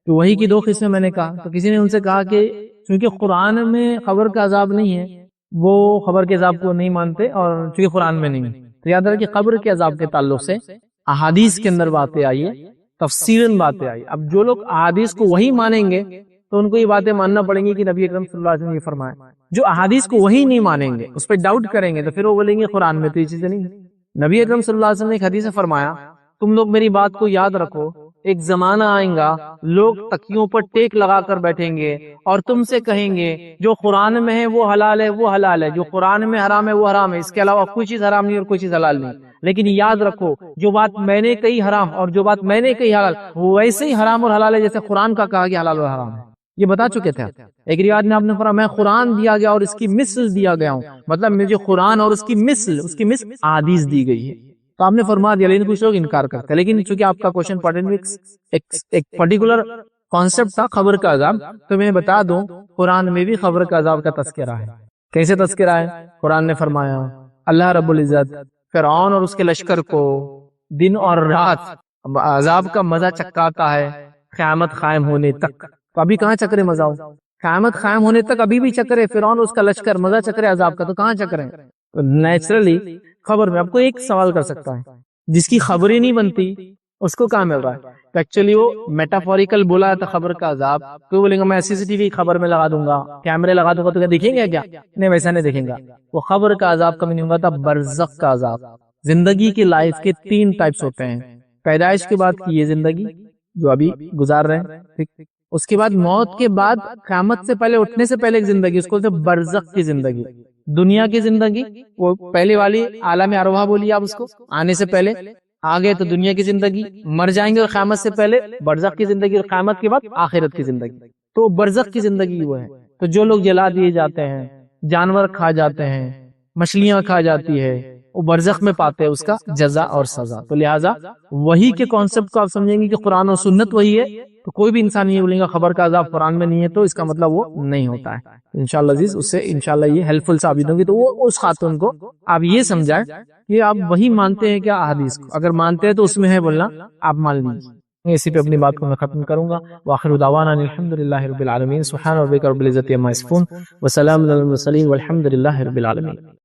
تو وہی کی 2 قسمیں میں نے کہا. تو کسی نے ان سے کہا کہ چونکہ قرآن میں خبر کا عذاب نہیں ہے, وہ خبر کے عذاب کو نہیں مانتے, اور چونکہ قرآن میں نہیں ہے, تو یاد رکھیں کہ قبر کے عذاب کے تعلق سے احادیث کے اندر باتیں آئی ہے, تفسیراً باتیں آئی. اب جو لوگ احادیث کو وہی مانیں گے تو ان کو یہ باتیں ماننا پڑیں گی کہ نبی اکرم صلی اللہ علیہ وسلم نے یہ فرمایا. جو احادیث کو وہی نہیں مانیں گے, اس پہ ڈاؤٹ کریں گے, تو پھر وہ بولیں گے قرآن میں تو یہ چیزیں نہیں ہیں. نبی اکرم صلی اللہ علیہ وسلم نے ایک حدیث میں فرمایا, تم لوگ میری بات کو یاد رکھو, ایک زمانہ آئیں گا لوگ تکیوں پر ٹیک لگا کر بیٹھیں گے اور تم سے کہیں گے جو قرآن میں ہے وہ حلال ہے, وہ حلال ہے, جو قرآن میں حرام ہے وہ حرام ہے, اس کے علاوہ کوئی چیز حرام نہیں اور کوئی چیز حلال نہیں. لیکن یاد رکھو, جو بات میں نے کہی حرام اور جو بات میں نے کہی حلال, وہ ویسے ہی حرام اور حلال ہے جیسے قرآن کا کہا کہ حلال اور حرام ہے. یہ بتا چکے تھے. ایک روایت میں آپ نے فرمایا میں قرآن دیا گیا اور اس کی مثل دیا گیا ہوں, مطلب مجھے قرآن اور اس کی مثل حدیث دی گئی ہے. تو آپ نے فرما دیا, لیکن کچھ لوگ انکار کرتے ہیں. لیکن چونکہ آپ کا کوشچن ایک پرٹیکولر کانسیپٹ تھا خبر کا عذاب, تو میں بتا دوں قرآن میں بھی خبر کا عذاب کا تذکرہ ہے. کیسے تذکرہ ہے؟ قرآن نے فرمایا اللہ رب العزت فرعون اور اس کے لشکر کو دن اور رات عذاب کا مزہ چکاتا ہے قیامت قائم ہونے تک. تو ابھی کہاں چکرے مزہ ہو, قیامت قائم ہونے تک ابھی بھی چکرے, فرعون اس کا لشکر مزہ چکرے عذاب کا, تو کہاں چکرے. نیچرلی خبر میں آپ کو ایک سوال کر سکتا ہے, جس کی خبریں نہیں بنتی اس کو کہاں مل رہا ہے؟ تو ایکچولی وہ میٹافوریکل بولا تھا خبر کا عذاب. تو بولیں گا میں CCTV خبر میں لگا دوں گا, کیمرے لگا دوں گا, تو کیا دیکھیں گے کیا؟ نہیں, ویسا نہیں دیکھیں گا. وہ خبر کا عذاب کا میننگ ہوتا برزخ کا عذاب. زندگی کی لائف کے 3 ٹائپس ہوتے ہیں. پیدائش کے بعد کی یہ زندگی جو ابھی گزار رہے ہیں, ٹھیک, اس کے بعد موت کے بعد قیامت سے پہلے اٹھنے سے پہلے ایک زندگی, اس کو بولتے برزخ کی زندگی. دنیا کی زندگی وہ پہلے والی عالم ارواح بولیے آپ اس کو, آنے سے پہلے. آگے تو دنیا کی زندگی, مر جائیں گے اور قیامت سے پہلے برزخ کی زندگی, اور قیامت کے بعد آخرت کی زندگی. تو برزخ کی زندگی وہ ہے. تو جو لوگ جلا دیے جاتے ہیں, جانور کھا جاتے ہیں, مچھلیاں کھا جاتی ہے, وہ برزخ میں پاتے ہیں اس کا جزا اور سزا. تو لہٰذا وہی کے کانسیپٹ کو آپ سمجھیں گے کہ قرآن و سنت وہی ہے. تو کوئی بھی انسان یہ بولے گا خبر کا عذاب قرآن میں نہیں ہے, تو اس کا مطلب وہ نہیں ہوتا ہے. انشاءاللہ عزیز اس سے انشاءاللہ یہ ہیلپ فل ثابت ہوگی. تو وہ اس خاتون کو آپ یہ سمجھائیں کہ آپ وہی مانتے ہیں کیا احادیث کو, اگر مانتے ہیں تو اس میں ہے بولنا آپ مان لیجیے. اسی پہ اپنی بات کو میں ختم کروں گا. وآخر دعوانا الحمدللہ رب العالمین. سبحان ربک رب العزت عما یصفون وسلام علی المرسلین والحمد للہ رب العالمین.